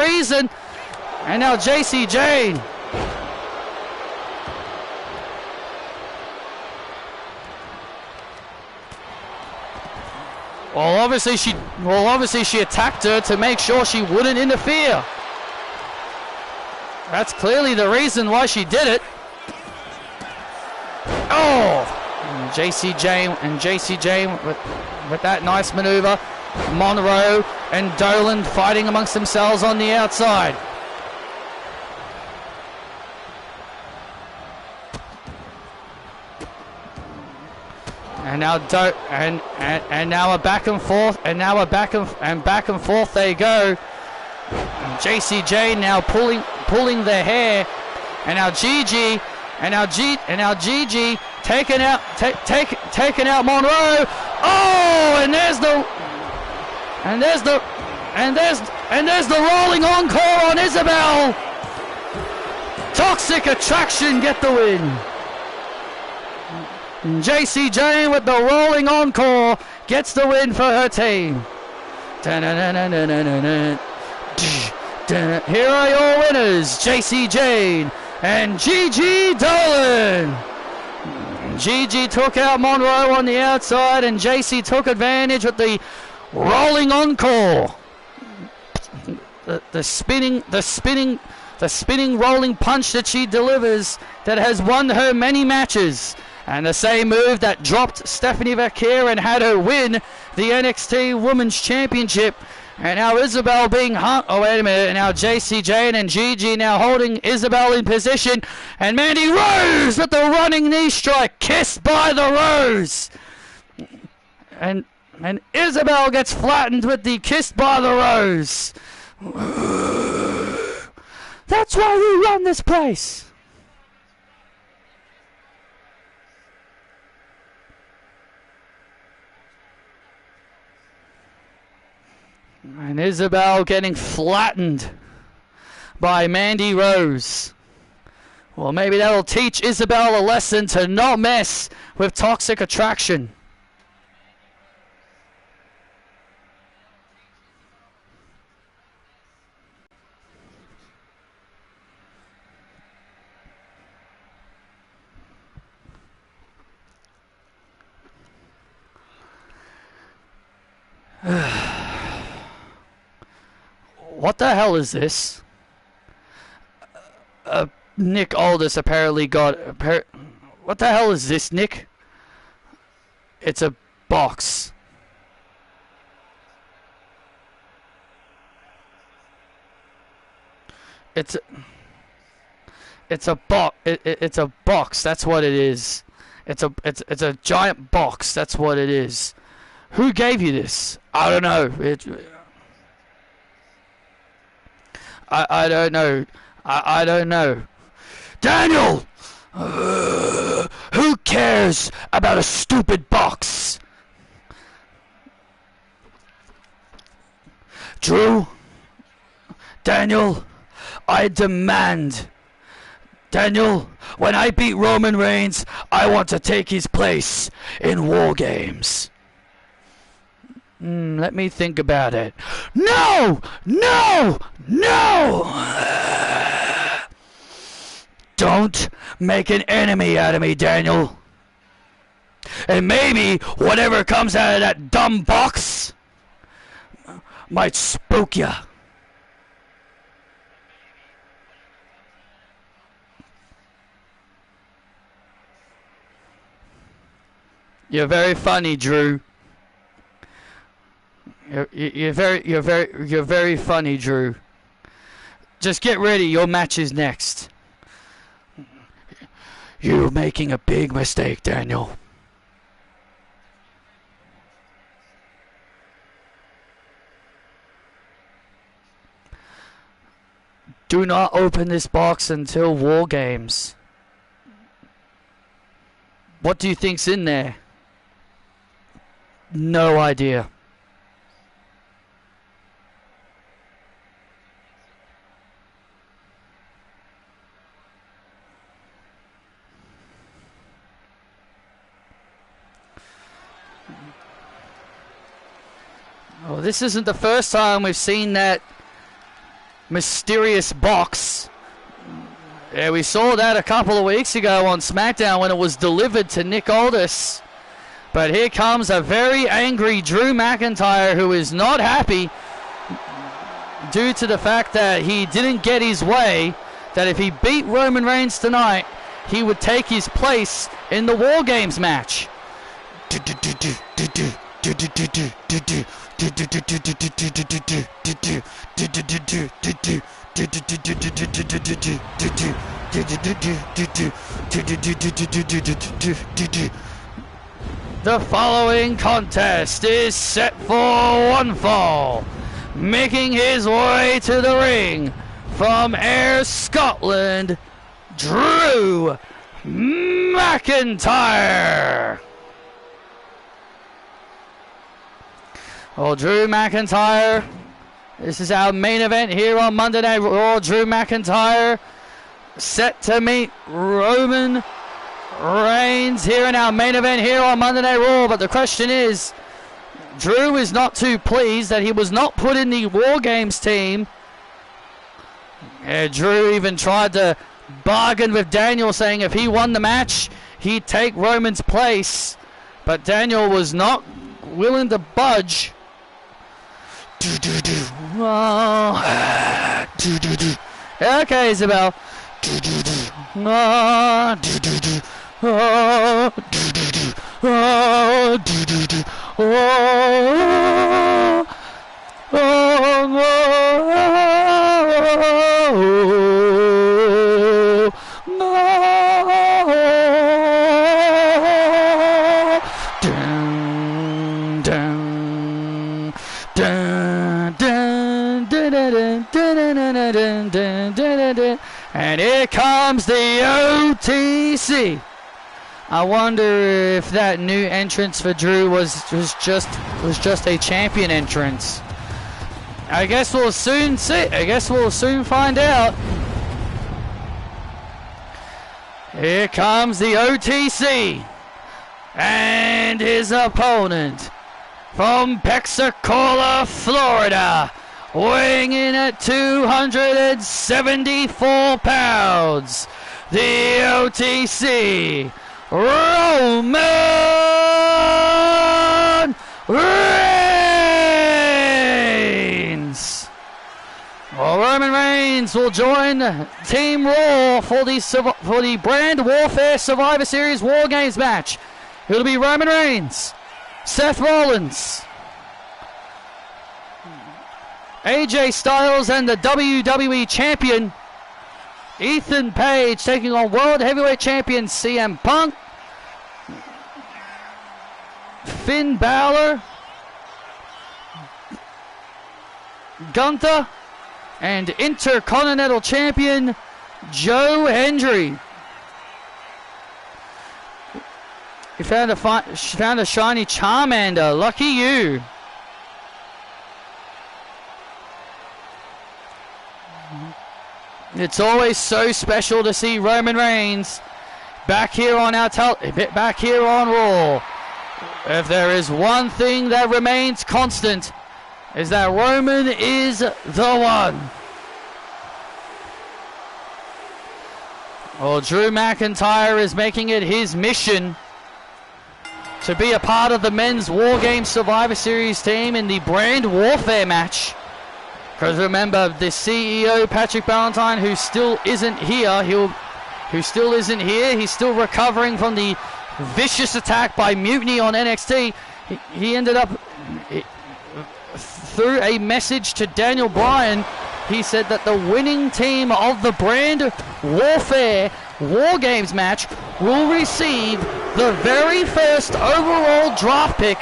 reason. And now JC Jane. Well, obviously she attacked her to make sure she wouldn't interfere. That's clearly the reason why she did it. Oh! JC Jane with that nice maneuver. Monroe and Dolan fighting amongst themselves on the outside. And now and now a back and forth, and now a back and forth they go. And JC Jane now pulling their hair, and now Gigi taking out Monroe. Oh, and there's the rolling encore on Isabel. Toxic Attraction get the win. JC Jane with the rolling encore gets the win for her team. Here are your winners, JC Jane and Gigi Dolan. Gigi took out Monroe on the outside, and JC took advantage with the rolling encore. The spinning rolling punch that she delivers that has won her many matches. And the same move that dropped Stephanie Vaquer and had her win the NXT Women's Championship. And now Isabel being hung. Oh, wait a minute. And now JC Jane and Gigi now holding Isabel in position. And Mandy Rose with the running knee strike. Kissed by the Rose. And Isabel gets flattened with the kissed by the Rose. That's why we run this place. And Isabel getting flattened by Mandy Rose. Well, maybe that'll teach Isabel a lesson to not mess with Toxic Attraction. What the hell is this? Nick Aldis apparently got... What the hell is this, Nick? It's a box. It's a box. It's a box. That's what it is. It's a giant box. That's what it is. Who gave you this? I don't know. I don't know. I don't know. Daniel! Who cares about a stupid box? Drew? Daniel? I demand. Daniel, when I beat Roman Reigns, I want to take his place in War Games. Let me think about it. No! No! No! Don't make an enemy out of me, Daniel. And maybe whatever comes out of that dumb box might spook ya. You're very funny, Drew. You're very funny, Drew. Just get ready. Your match is next. You're making a big mistake, Daniel. Do not open this box until War Games. What do you think's in there? No idea. Oh, this isn't the first time we've seen that mysterious box. Yeah, we saw that a couple of weeks ago on SmackDown when it was delivered to Nick Aldis. But here comes a very angry Drew McIntyre who is not happy due to the fact that he didn't get his way, that if he beat Roman Reigns tonight, he would take his place in the War Games match. The following contest is set for one fall. Making his way to the ring from Ayr, Scotland, Drew McIntyre. Well, Drew McIntyre, this is our main event here on Monday Night Raw. Drew McIntyre set to meet Roman Reigns here in our main event here on Monday Night Raw. But the question is, Drew is not too pleased that he was not put in the War Games team. Drew even tried to bargain with Daniel, saying if he won the match, he'd take Roman's place. But Daniel was not willing to budge. Okay, Isabel. And here comes the OTC. I wonder if that new entrance for Drew was just a champion entrance. I guess we'll soon see. I guess we'll soon find out. Here comes the OTC and his opponent from Pensacola, Florida, weighing in at 274 pounds, the OTC, Roman Reigns. Well, Roman Reigns will join Team Raw for the Brand Warfare Survivor Series War Games match. It'll be Roman Reigns, Seth Rollins, AJ Styles, and the WWE Champion Ethan Page taking on World Heavyweight Champion CM Punk, Finn Balor, Gunther, and Intercontinental Champion Joe Hendry. You found a shiny Charmander. Lucky you. It's always so special to see Roman Reigns back here on back here on Raw. If there is one thing that remains constant, is that Roman is the one. Well, Drew McIntyre is making it his mission to be a part of the Men's War Games Survivor Series team in the Brand Warfare match. Because remember, the CEO, Patrick Ballantine, who still isn't here, he's still recovering from the vicious attack by Mutiny on NXT. He ended up, through a message to Daniel Bryan, he said that the winning team of the Brand Warfare War Games match will receive the very first overall draft pick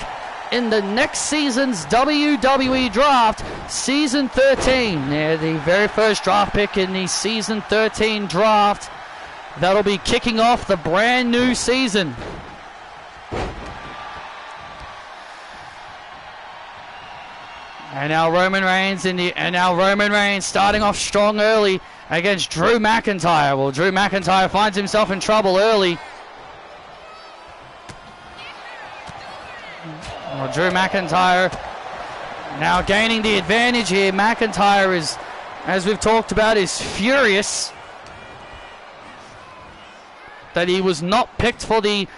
in the next season's WWE Draft, Season 13. Yeah, the very first draft pick in the Season 13 Draft. That'll be kicking off the brand new season. And now Roman Reigns starting off strong early against Drew McIntyre. Well, Drew McIntyre finds himself in trouble early. Well, Drew McIntyre now gaining the advantage here. McIntyre is, as we've talked about, is furious that he was not picked for the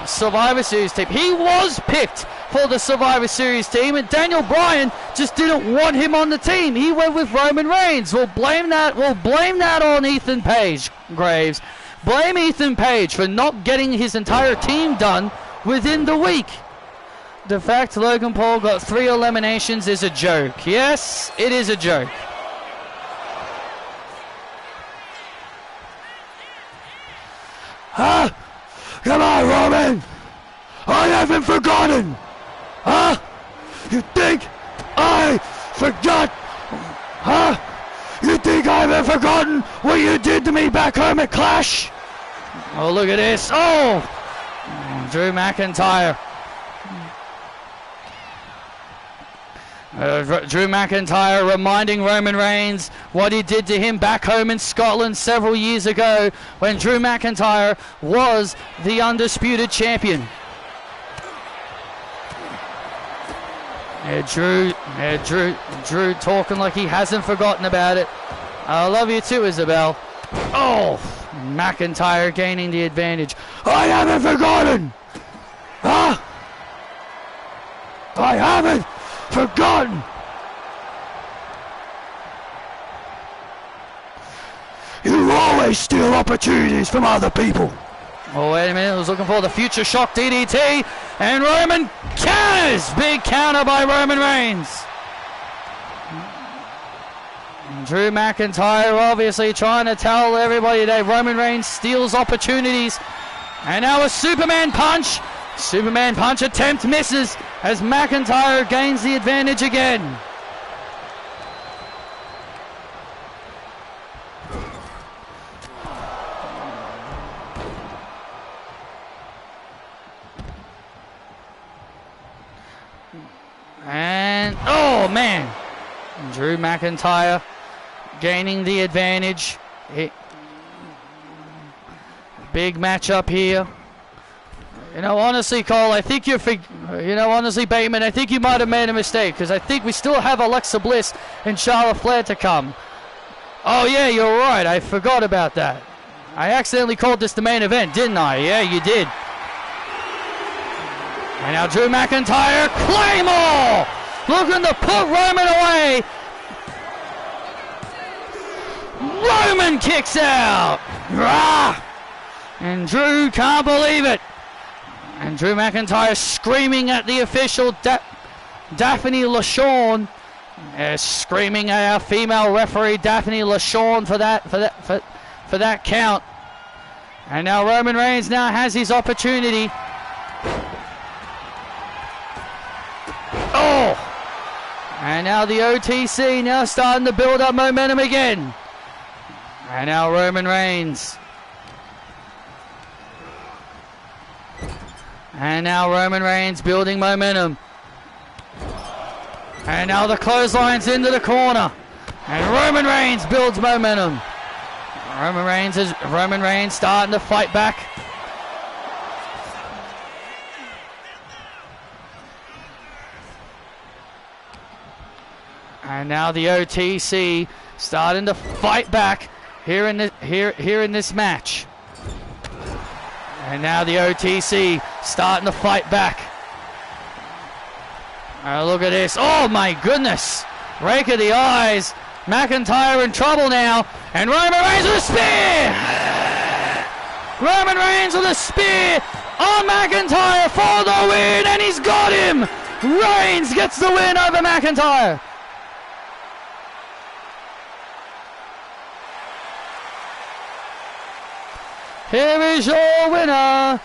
Survivor Series team. He was picked for the Survivor Series team, and Daniel Bryan just didn't want him on the team. He went with Roman Reigns. We'll blame that on Ethan Page, Graves. Blame Ethan Page for not getting his entire team done within the week. The fact Logan Paul got 3 eliminations is a joke. Yes, it is a joke. Huh? Come on, Roman! I haven't forgotten! Huh? You think I forgot? Huh? You think I haven't forgotten what you did to me back home at Clash? Oh, look at this. Oh! Drew McIntyre. Drew McIntyre reminding Roman Reigns what he did to him back home in Scotland several years ago when Drew McIntyre was the undisputed champion. Drew talking like he hasn't forgotten about it. I love you too, Isabel. Oh, McIntyre gaining the advantage. I haven't forgotten. Huh? I haven't forgotten. You always steal opportunities from other people. Oh, wait a minute. I was looking for the future shock DDT. And Roman counters. Big counter by Roman Reigns. And Drew McIntyre obviously trying to tell everybody that Roman Reigns steals opportunities. And now a Superman punch. Superman punch attempt misses as McIntyre gains the advantage again. And, oh man, Drew McIntyre gaining the advantage. Big matchup here. You know, honestly, Cole, I think honestly, Bateman, I think you might have made a mistake because I think we still have Alexa Bliss and Charlotte Flair to come. Oh yeah, you're right. I forgot about that. I accidentally called this the main event, didn't I? Yeah, you did. And now Drew McIntyre, Claymore! Looking to put Roman away. Roman kicks out. Rah! And Drew can't believe it. And Drew McIntyre screaming at the official, Daphne LaShawn, screaming at our female referee, Daphne LaShawn, for that count. And now Roman Reigns now has his opportunity. Oh! And now the OTC now starting to build up momentum again. And now Roman Reigns. And now Roman Reigns building momentum. And now the clotheslines into the corner. And Roman Reigns builds momentum. Roman Reigns starting to fight back. And now the OTC starting to fight back here in this match. And now the OTC starting to fight back. Look at this. Oh my goodness. Rake of the eyes. McIntyre in trouble now. And Roman Reigns with a spear. Roman Reigns with a spear on McIntyre for the win. And he's got him. Reigns gets the win over McIntyre. Here is your winner,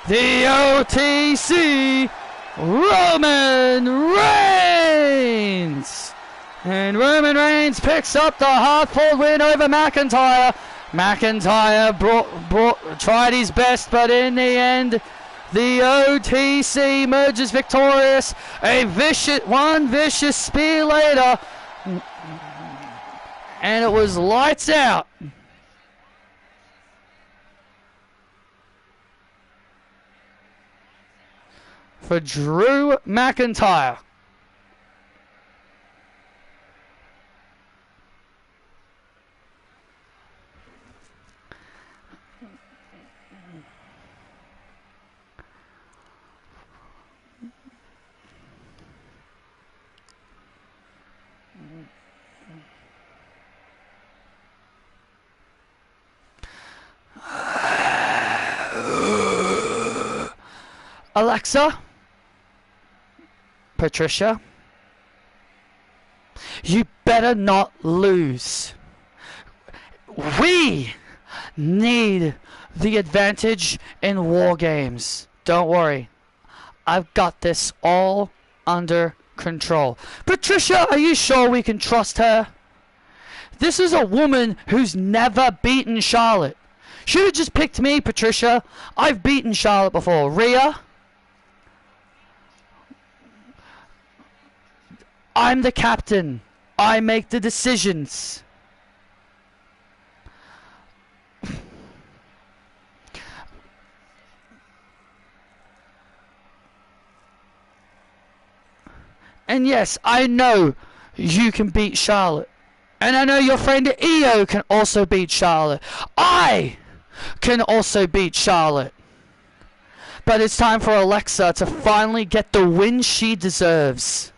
the OTC, Roman Reigns. And Roman Reigns picks up the hard-fought win over McIntyre. McIntyre tried his best, but in the end, the OTC emerges victorious. One vicious spear later, and it was lights out. For Drew McIntyre. Alexa, Patricia, you better not lose. We need the advantage in war games. Don't worry. I've got this all under control. Patricia, are you sure we can trust her? This is a woman who's never beaten Charlotte. Should have just picked me, Patricia. I've beaten Charlotte before. Rhea, I'm the captain. I make the decisions. And yes, I know you can beat Charlotte. And I know your friend Io can also beat Charlotte. I can also beat Charlotte. But it's time for Alexa to finally get the win she deserves.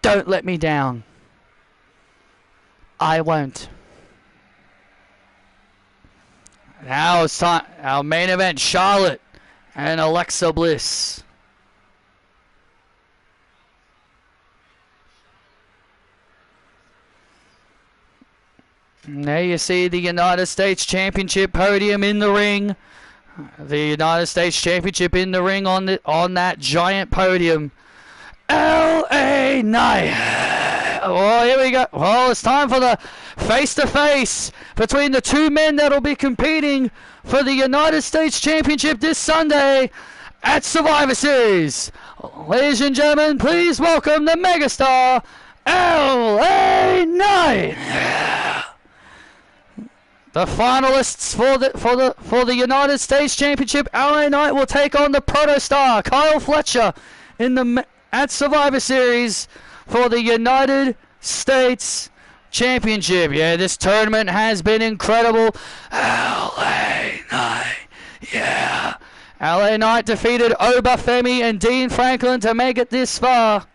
Don't let me down. I won't. Now it's time. Our main event, Charlotte and Alexa Bliss. And there you see the United States Championship podium in the ring. The United States Championship in the ring on that giant podium. LA Knight. Oh, here we go. Well, it's time for the face-to-face between the two men that will be competing for the United States Championship this Sunday at Survivor Series. Ladies and gentlemen, please welcome the megastar, LA Knight. The finalists for the United States Championship, LA Knight will take on the protostar Kyle Fletcher at Survivor Series for the United States Championship. Yeah, this tournament has been incredible. LA Knight, yeah. LA Knight defeated Oba Femi and Dean Franklin to make it this far.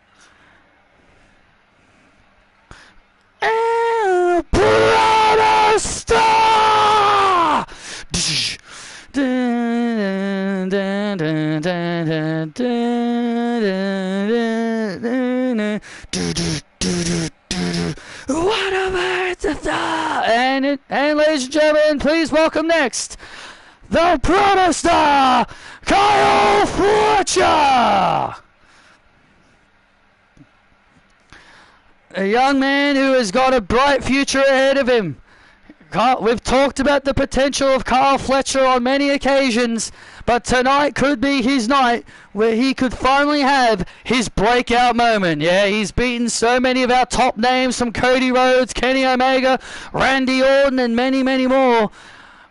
El Protostar! What about the and ladies and gentlemen, please welcome next the protostar, Kyle Fletcher. A young man who has got a bright future ahead of him. We've talked about the potential of Kyle Fletcher on many occasions, but tonight could be his night where he could finally have his breakout moment. Yeah, he's beaten so many of our top names from Cody Rhodes, Kenny Omega, Randy Orton, and many, many more.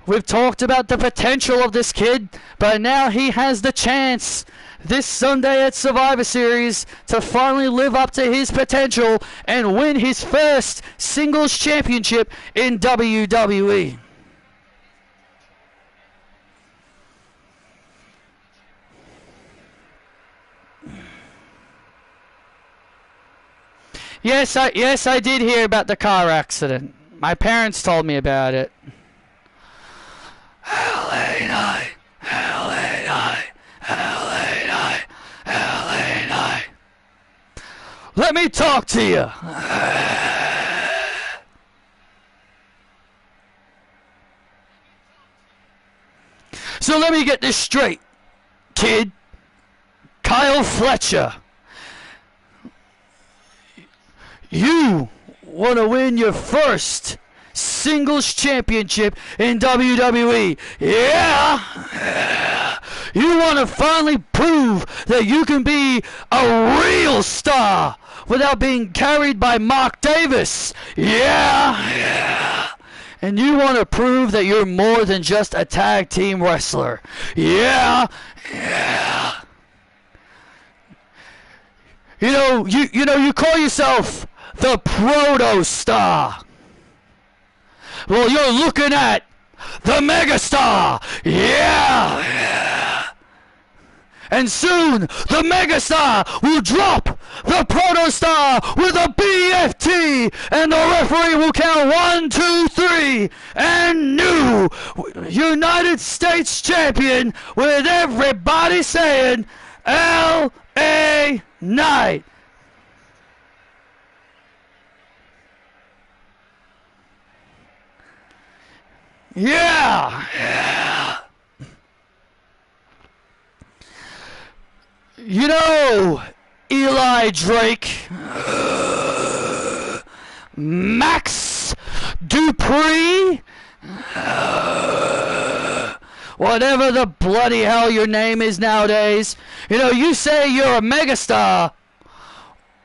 We've talked about the potential of this kid, but now he has the chance this Sunday at Survivor Series to finally live up to his potential and win his first singles championship in WWE. Yes, I did hear about the car accident. My parents told me about it. LA Knight, LA Knight, LA Knight, LA Knight. Let me talk to you. So let me get this straight, kid. Kyle Fletcher, you want to win your first singles championship in WWE. Yeah. You want to finally prove that you can be a real star without being carried by Mark Davis. Yeah. And you want to prove that you're more than just a tag team wrestler. Yeah. You know, you call yourself the Proto-Star. Well, you're looking at the Megastar. Yeah. And soon, the Megastar will drop the Protostar with a BFT, and the referee will count 1, 2, 3, and new United States champion with everybody saying L.A. Knight. Yeah. You know, Eli Drake, Max Dupree, whatever the bloody hell your name is nowadays. You know, you say you're a megastar.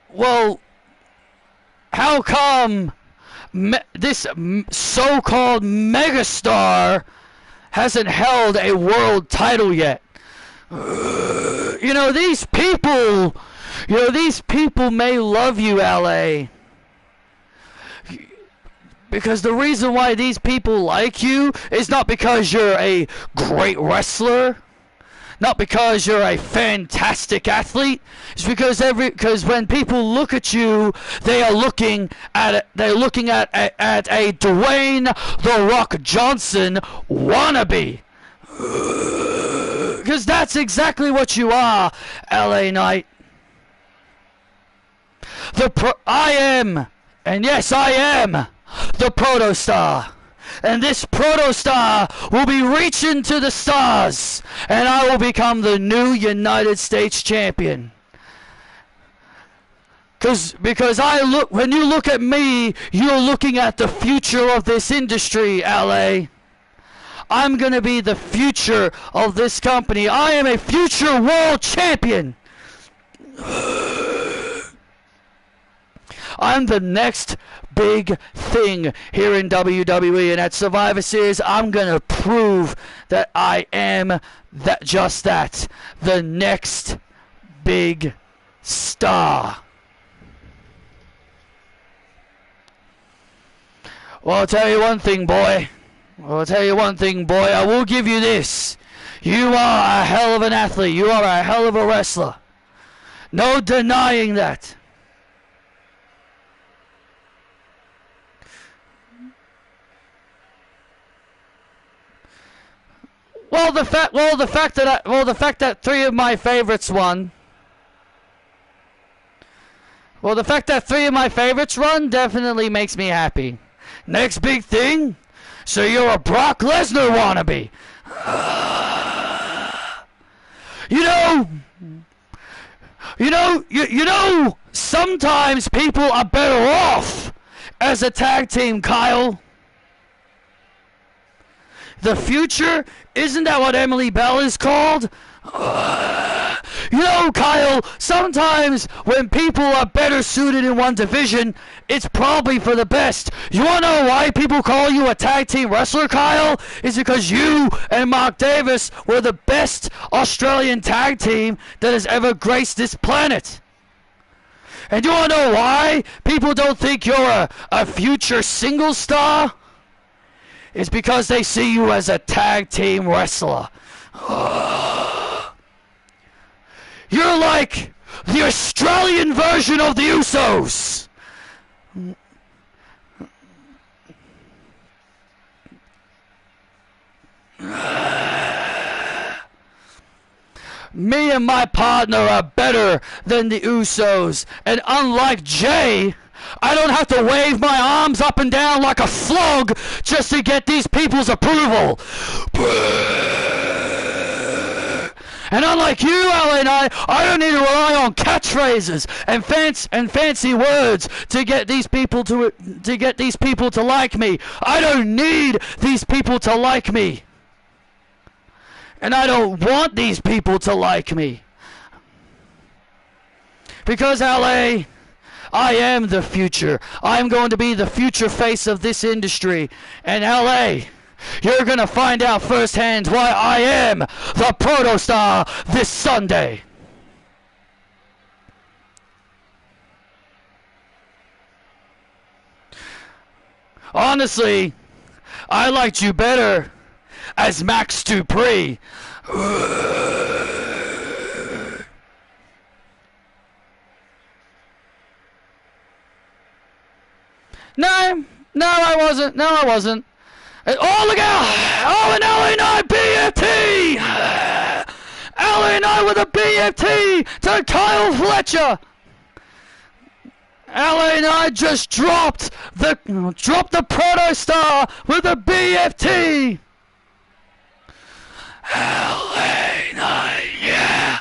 Well, how come this so-called megastar hasn't held a world title yet? You know, these people may love you, LA. Because the reason why these people like you is not because you're a great wrestler, not because you're a fantastic athlete. It's because when people look at you, they're looking at a Dwayne "The Rock" Johnson wannabe. Because that's exactly what you are, LA Knight. I am, and yes I am, the Protostar. And this Protostar will be reaching to the stars, and I will become the new United States champion. Because when you look at me, you're looking at the future of this industry, LA. I'm going to be the future of this company. I am a future world champion. I'm the next big thing here in WWE, and at Survivor Series, I'm going to prove that I am just that, the next big star. Well, I'll tell you one thing, boy. I will give you this. You are a hell of an athlete. You are a hell of a wrestler. No denying that. The fact that three of my favorites won. Well, the fact that three of my favorites run definitely makes me happy. Next big thing. So you're a Brock Lesnar wannabe. You know, sometimes people are better off as a tag team, Kyle. The future, isn't that what Emily Bell is called? You know, Kyle, sometimes when people are better suited in one division, it's probably for the best. You want to know why people call you a tag team wrestler, Kyle? It's because you and Mark Davis were the best Australian tag team that has ever graced this planet. And you want to know why people don't think you're a future single star? It's because they see you as a tag team wrestler. You're like the Australian version of the Usos. Me and my partner are better than the Usos, and unlike Jay, I don't have to wave my arms up and down like a flog just to get these people's approval. And unlike you, Alan, I don't need to rely on catchphrases and fancy words to get these people to like me. I don't need these people to like me. And I don't want these people to like me. Because, LA, I am the future. I'm going to be the future face of this industry. And, LA, you're going to find out firsthand why I am the Protostar this Sunday. Honestly, I liked you better as Max Dupree. No, I wasn't. No, I wasn't. Oh, look out! Oh, an LA Knight BFT! LA Knight with a BFT to Kyle Fletcher! LA Knight just dropped the Proto Star with a BFT! LA Knight, yeah!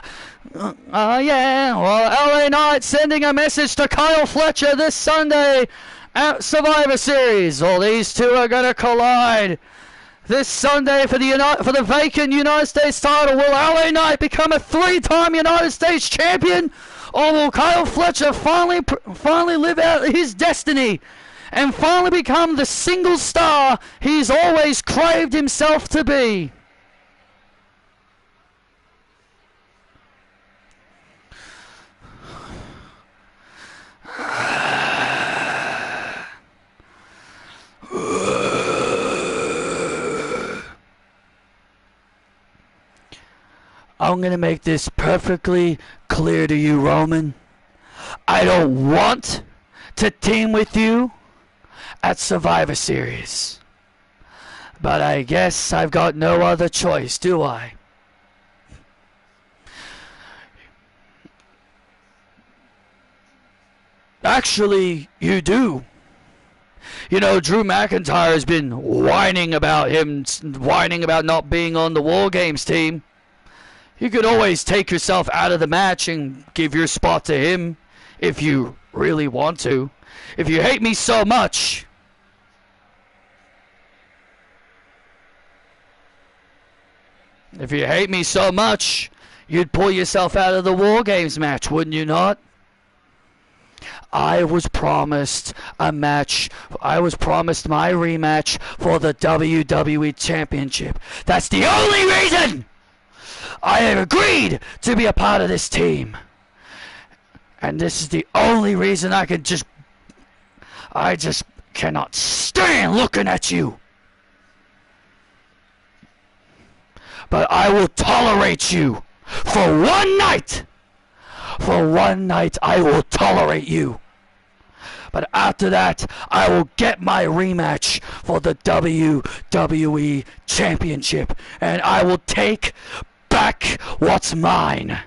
Yeah, well, LA Knight sending a message to Kyle Fletcher this Sunday at Survivor Series. Well, these two are going to collide this Sunday for the vacant United States title. Will LA Knight become a 3-time United States champion? Or will Kyle Fletcher finally live out his destiny and finally become the single star he's always craved himself to be? I'm going to make this perfectly clear to you, Roman. I don't want to team with you at Survivor Series. But I guess I've got no other choice, do I? Actually, you do. You know, Drew McIntyre has been whining about not being on the War Games team. You could always take yourself out of the match and give your spot to him if you really want to. If you hate me so much, you'd pull yourself out of the War Games match, wouldn't you not? I was promised a match. I was promised my rematch for the WWE Championship. That's the only reason I have agreed to be a part of this team. And this is the only reason I just cannot stand looking at you. But I will tolerate you for one night. For one night I will tolerate you. But after that, I will get my rematch for the WWE Championship. And I will take back what's mine.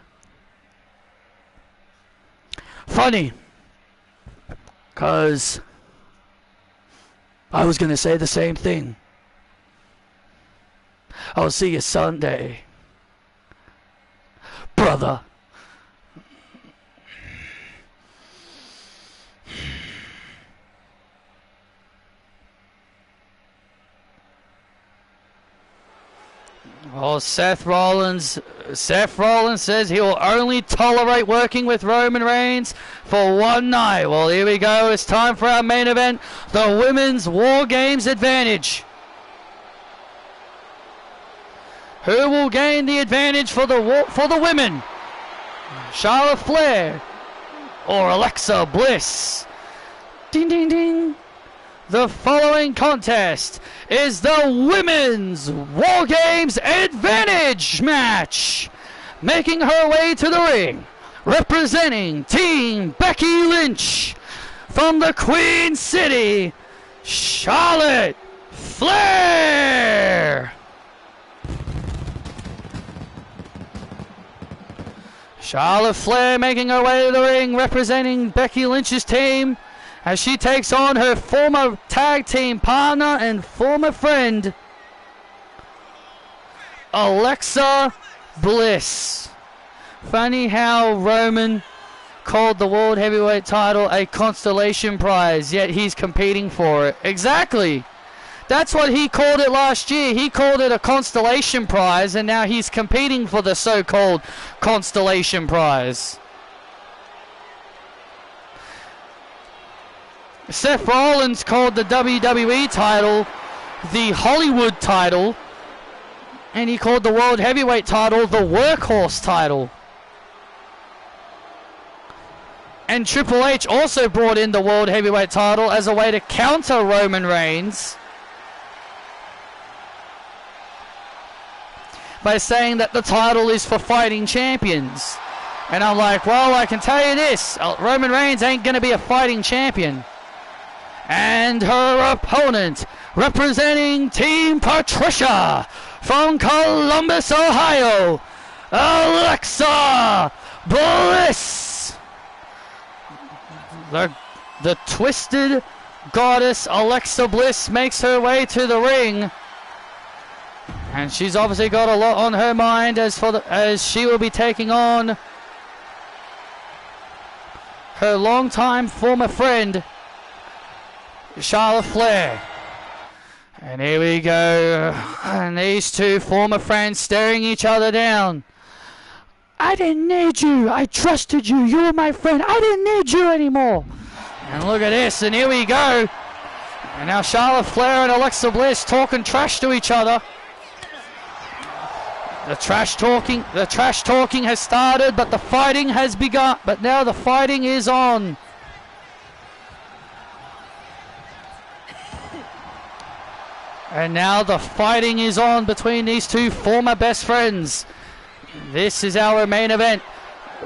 Funny, cause I was gonna say the same thing. I'll see you Sunday, brother. Oh, Seth Rollins says he will only tolerate working with Roman Reigns for one night. Well, here we go. It's time for our main event, the Women's War Games Advantage. Who will gain the advantage for the women? Charlotte Flair or Alexa Bliss? Ding, ding, ding. The following contest is the Women's War Games Advantage match. Making her way to the ring, representing Team Becky Lynch from the Queen City, Charlotte Flair. Charlotte Flair making her way to the ring, representing Becky Lynch's team, as she takes on her former tag team partner and former friend, Alexa Bliss. Funny how Roman called the World Heavyweight title a constellation prize, yet he's competing for it. Exactly. That's what he called it last year. He called it a constellation prize, and now he's competing for the so-called constellation prize. Seth Rollins called the WWE title the Hollywood title, and he called the World Heavyweight title the Workhorse title. And Triple H also brought in the World Heavyweight title as a way to counter Roman Reigns by saying that the title is for fighting champions. And I'm like, well, I can tell you this, Roman Reigns ain't going to be a fighting champion. And her opponent, representing Team Patricia from Columbus, Ohio, Alexa Bliss. The twisted goddess Alexa Bliss makes her way to the ring. And she's obviously got a lot on her mind as she will be taking on her longtime former friend, Charlotte Flair. And here we go. And these two former friends staring each other down. I didn't need you. I trusted you. You were my friend. I didn't need you anymore. And look at this. And here we go. And now Charlotte Flair and Alexa Bliss talking trash to each other. The trash talking has started, but the fighting has begun. But now the fighting is on. And now the fighting is on between these two former best friends. This is our main event.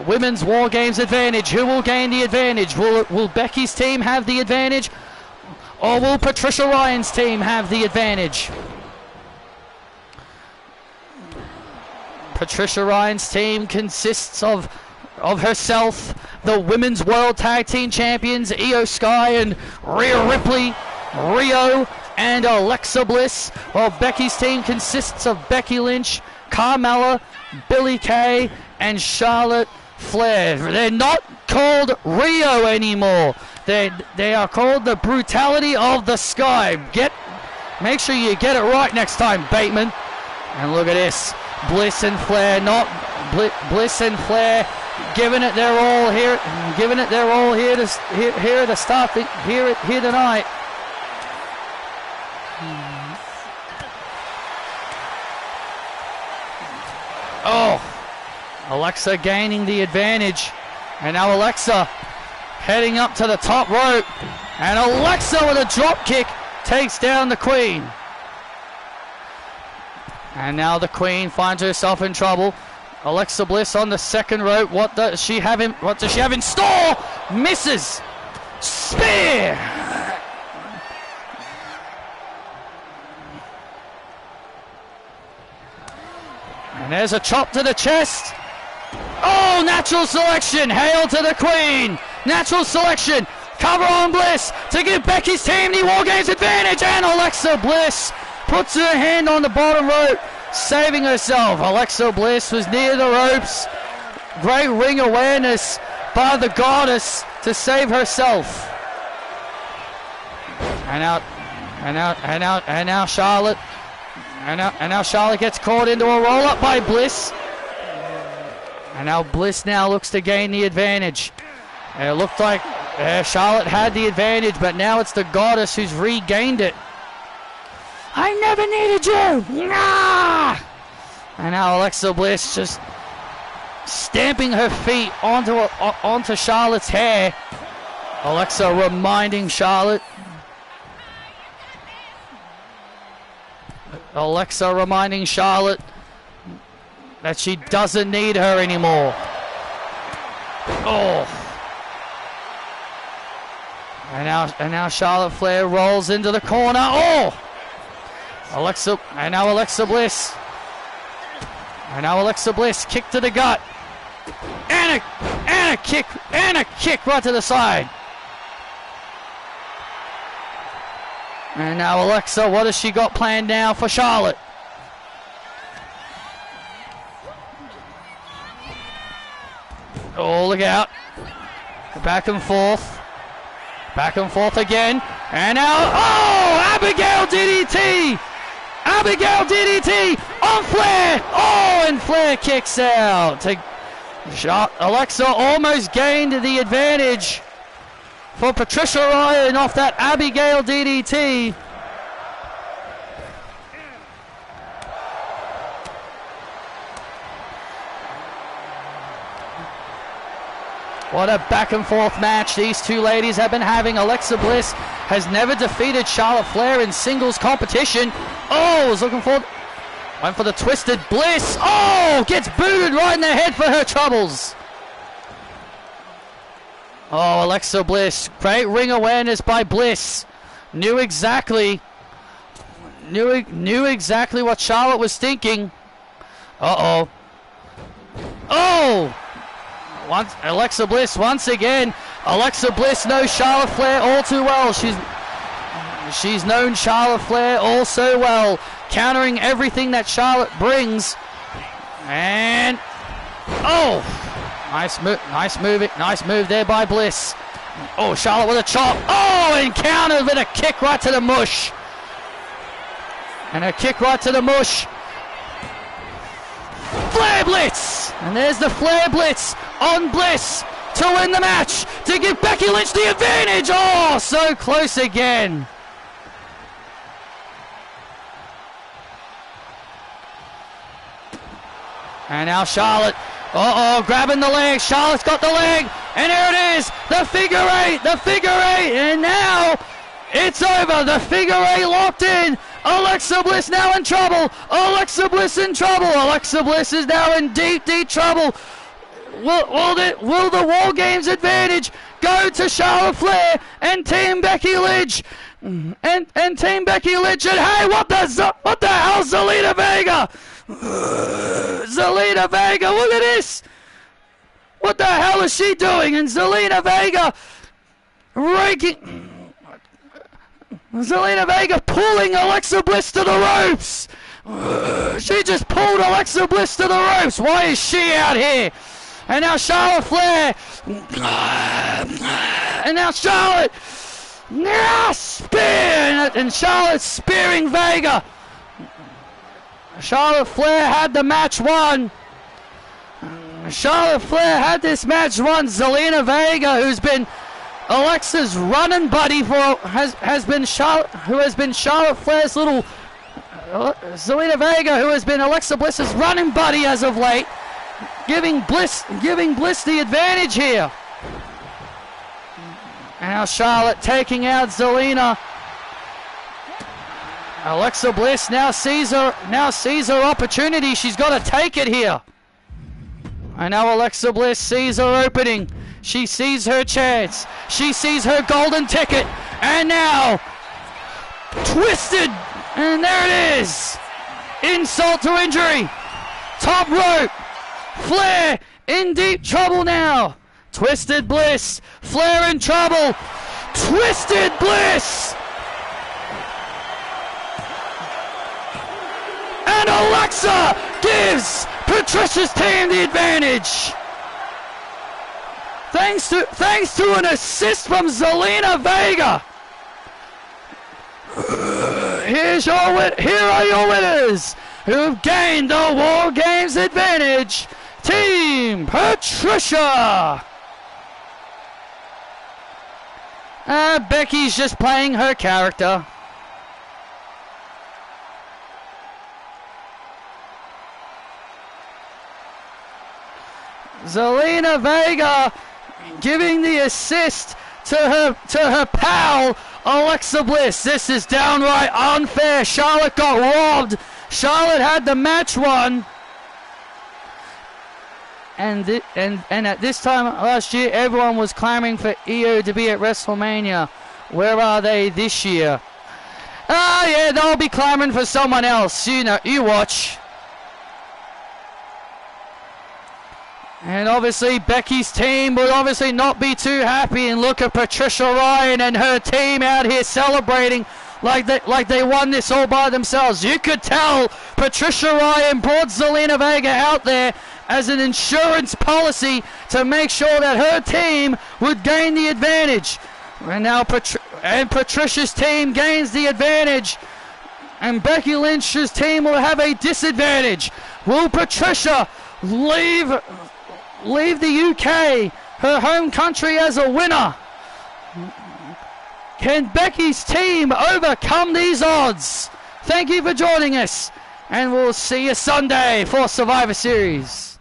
Women's War Games advantage. Who will gain the advantage? Will Becky's team have the advantage? Or will Patricia Ryan's team have the advantage? Patricia Ryan's team consists of herself, the Women's World Tag Team Champions, Io Sky and Rhea Ripley, Rio, and Alexa Bliss, while Becky's team consists of Becky Lynch, Carmella, Billie Kay, and Charlotte Flair. They're not called Rio anymore. They are called the Brutality of the Sky. Make sure you get it right next time, Bateman. And look at this. Bliss and Flair, Bliss and Flair, giving it their all here, here to start here tonight. Oh, Alexa gaining the advantage, and now Alexa heading up to the top rope, and Alexa with a drop kick takes down the Queen. And now the Queen finds herself in trouble. Alexa Bliss on the second rope. What does she have in store? Misses. Spear. And there's a chop to the chest. Oh, natural selection. Hail to the Queen. Natural selection. Cover on Bliss to give Becky's team the War Games advantage. And Alexa Bliss puts her hand on the bottom rope, saving herself. Alexa Bliss was near the ropes. Great ring awareness by the goddess to save herself. And now Charlotte. And now Charlotte gets caught into a roll-up by Bliss. And now Bliss now looks to gain the advantage. And it looked like Charlotte had the advantage, but now it's the goddess who's regained it. I never needed you! Nah! And now Alexa Bliss just stamping her feet onto Charlotte's hair. Alexa reminding Charlotte. That she doesn't need her anymore. Oh. And now Charlotte Flair rolls into the corner. Oh! Alexa Bliss. And now Alexa Bliss, kick to the gut. And a kick right to the side. And now Alexa, what has she got planned now for Charlotte? Oh, look out. Back and forth. Back and forth again. And now, oh, Abigail DDT. Abigail DDT on Flair. Oh, and Flair kicks out. Alexa almost gained the advantage for Patricia Ryan off that Abigail DDT. What a back and forth match these two ladies have been having. Alexa Bliss has never defeated Charlotte Flair in singles competition. Oh, went for the twisted Bliss. Oh, gets booted right in the head for her troubles. Oh, Alexa Bliss, great ring awareness by Bliss. knew exactly what Charlotte was thinking. Uh-oh. Oh! Alexa Bliss once again. Alexa Bliss knows Charlotte Flair all too well. She's known Charlotte Flair all so well, countering everything that Charlotte brings. And oh, nice move there by Bliss. Oh, Charlotte with a chop. Oh, and countered with a kick right to the mush. And a kick right to the mush. Flair Blitz! And there's the Flair Blitz on Bliss to win the match, to give Becky Lynch the advantage. Oh, so close again. And now Charlotte, grabbing the leg. Charlotte's got the leg, and here it is, the figure eight, and now it's over. The figure eight locked in. Alexa Bliss now in trouble. Alexa Bliss in trouble. Alexa Bliss is now in deep, deep trouble. Will the War Games advantage go to Charlotte Flair and Team Becky Lynch? And Team Becky Lynch, and hey, what the hell, Zelina Vega? Zelina Vega, look at this. What the hell is she doing? And Zelina Vega Zelina Vega pulling Alexa Bliss to the ropes. She just pulled Alexa Bliss to the ropes. Why is she out here? And now Charlotte Flair. And now Charlotte. Spear. And Charlotte spearing Vega. Charlotte Flair had the match won. Charlotte Flair had this match won. Zelina Vega, who's been Alexa's running buddy has been Charlotte Flair's little Zelina Vega, who has been Alexa Bliss's running buddy as of late, giving Bliss the advantage here. And now Charlotte taking out Zelina. Alexa Bliss now sees her opportunity. She's got to take it here. And now Alexa Bliss sees her opening. She sees her chance. She sees her golden ticket. And now, twisted. And there it is. Insult to injury. Top rope. Flair in deep trouble now. Twisted Bliss. Flair in trouble. Twisted Bliss. And Alexa gives Patricia's team the advantage. Thanks to an assist from Zelina Vega. Here are your winners, who've gained the War Games advantage. Team Patricia. Becky's just playing her character. Zelina Vega giving the assist to her pal Alexa Bliss. This is downright unfair. Charlotte got robbed. Charlotte had the match won. And at this time last year, everyone was clamoring for Io to be at WrestleMania. Where are they this year? Yeah, they'll be clamoring for someone else. You know, you watch. And obviously Becky's team would obviously not be too happy, and look at Patricia Ryan and her team out here celebrating like they won this all by themselves. You could tell Patricia Ryan brought Zelina Vega out there as an insurance policy to make sure that her team would gain the advantage. And now Patricia's team gains the advantage, and Becky Lynch's team will have a disadvantage. Will Patricia leave the UK, her home country, as a winner? Can Becky's team overcome these odds? Thank you for joining us, and we'll see you Sunday for Survivor Series.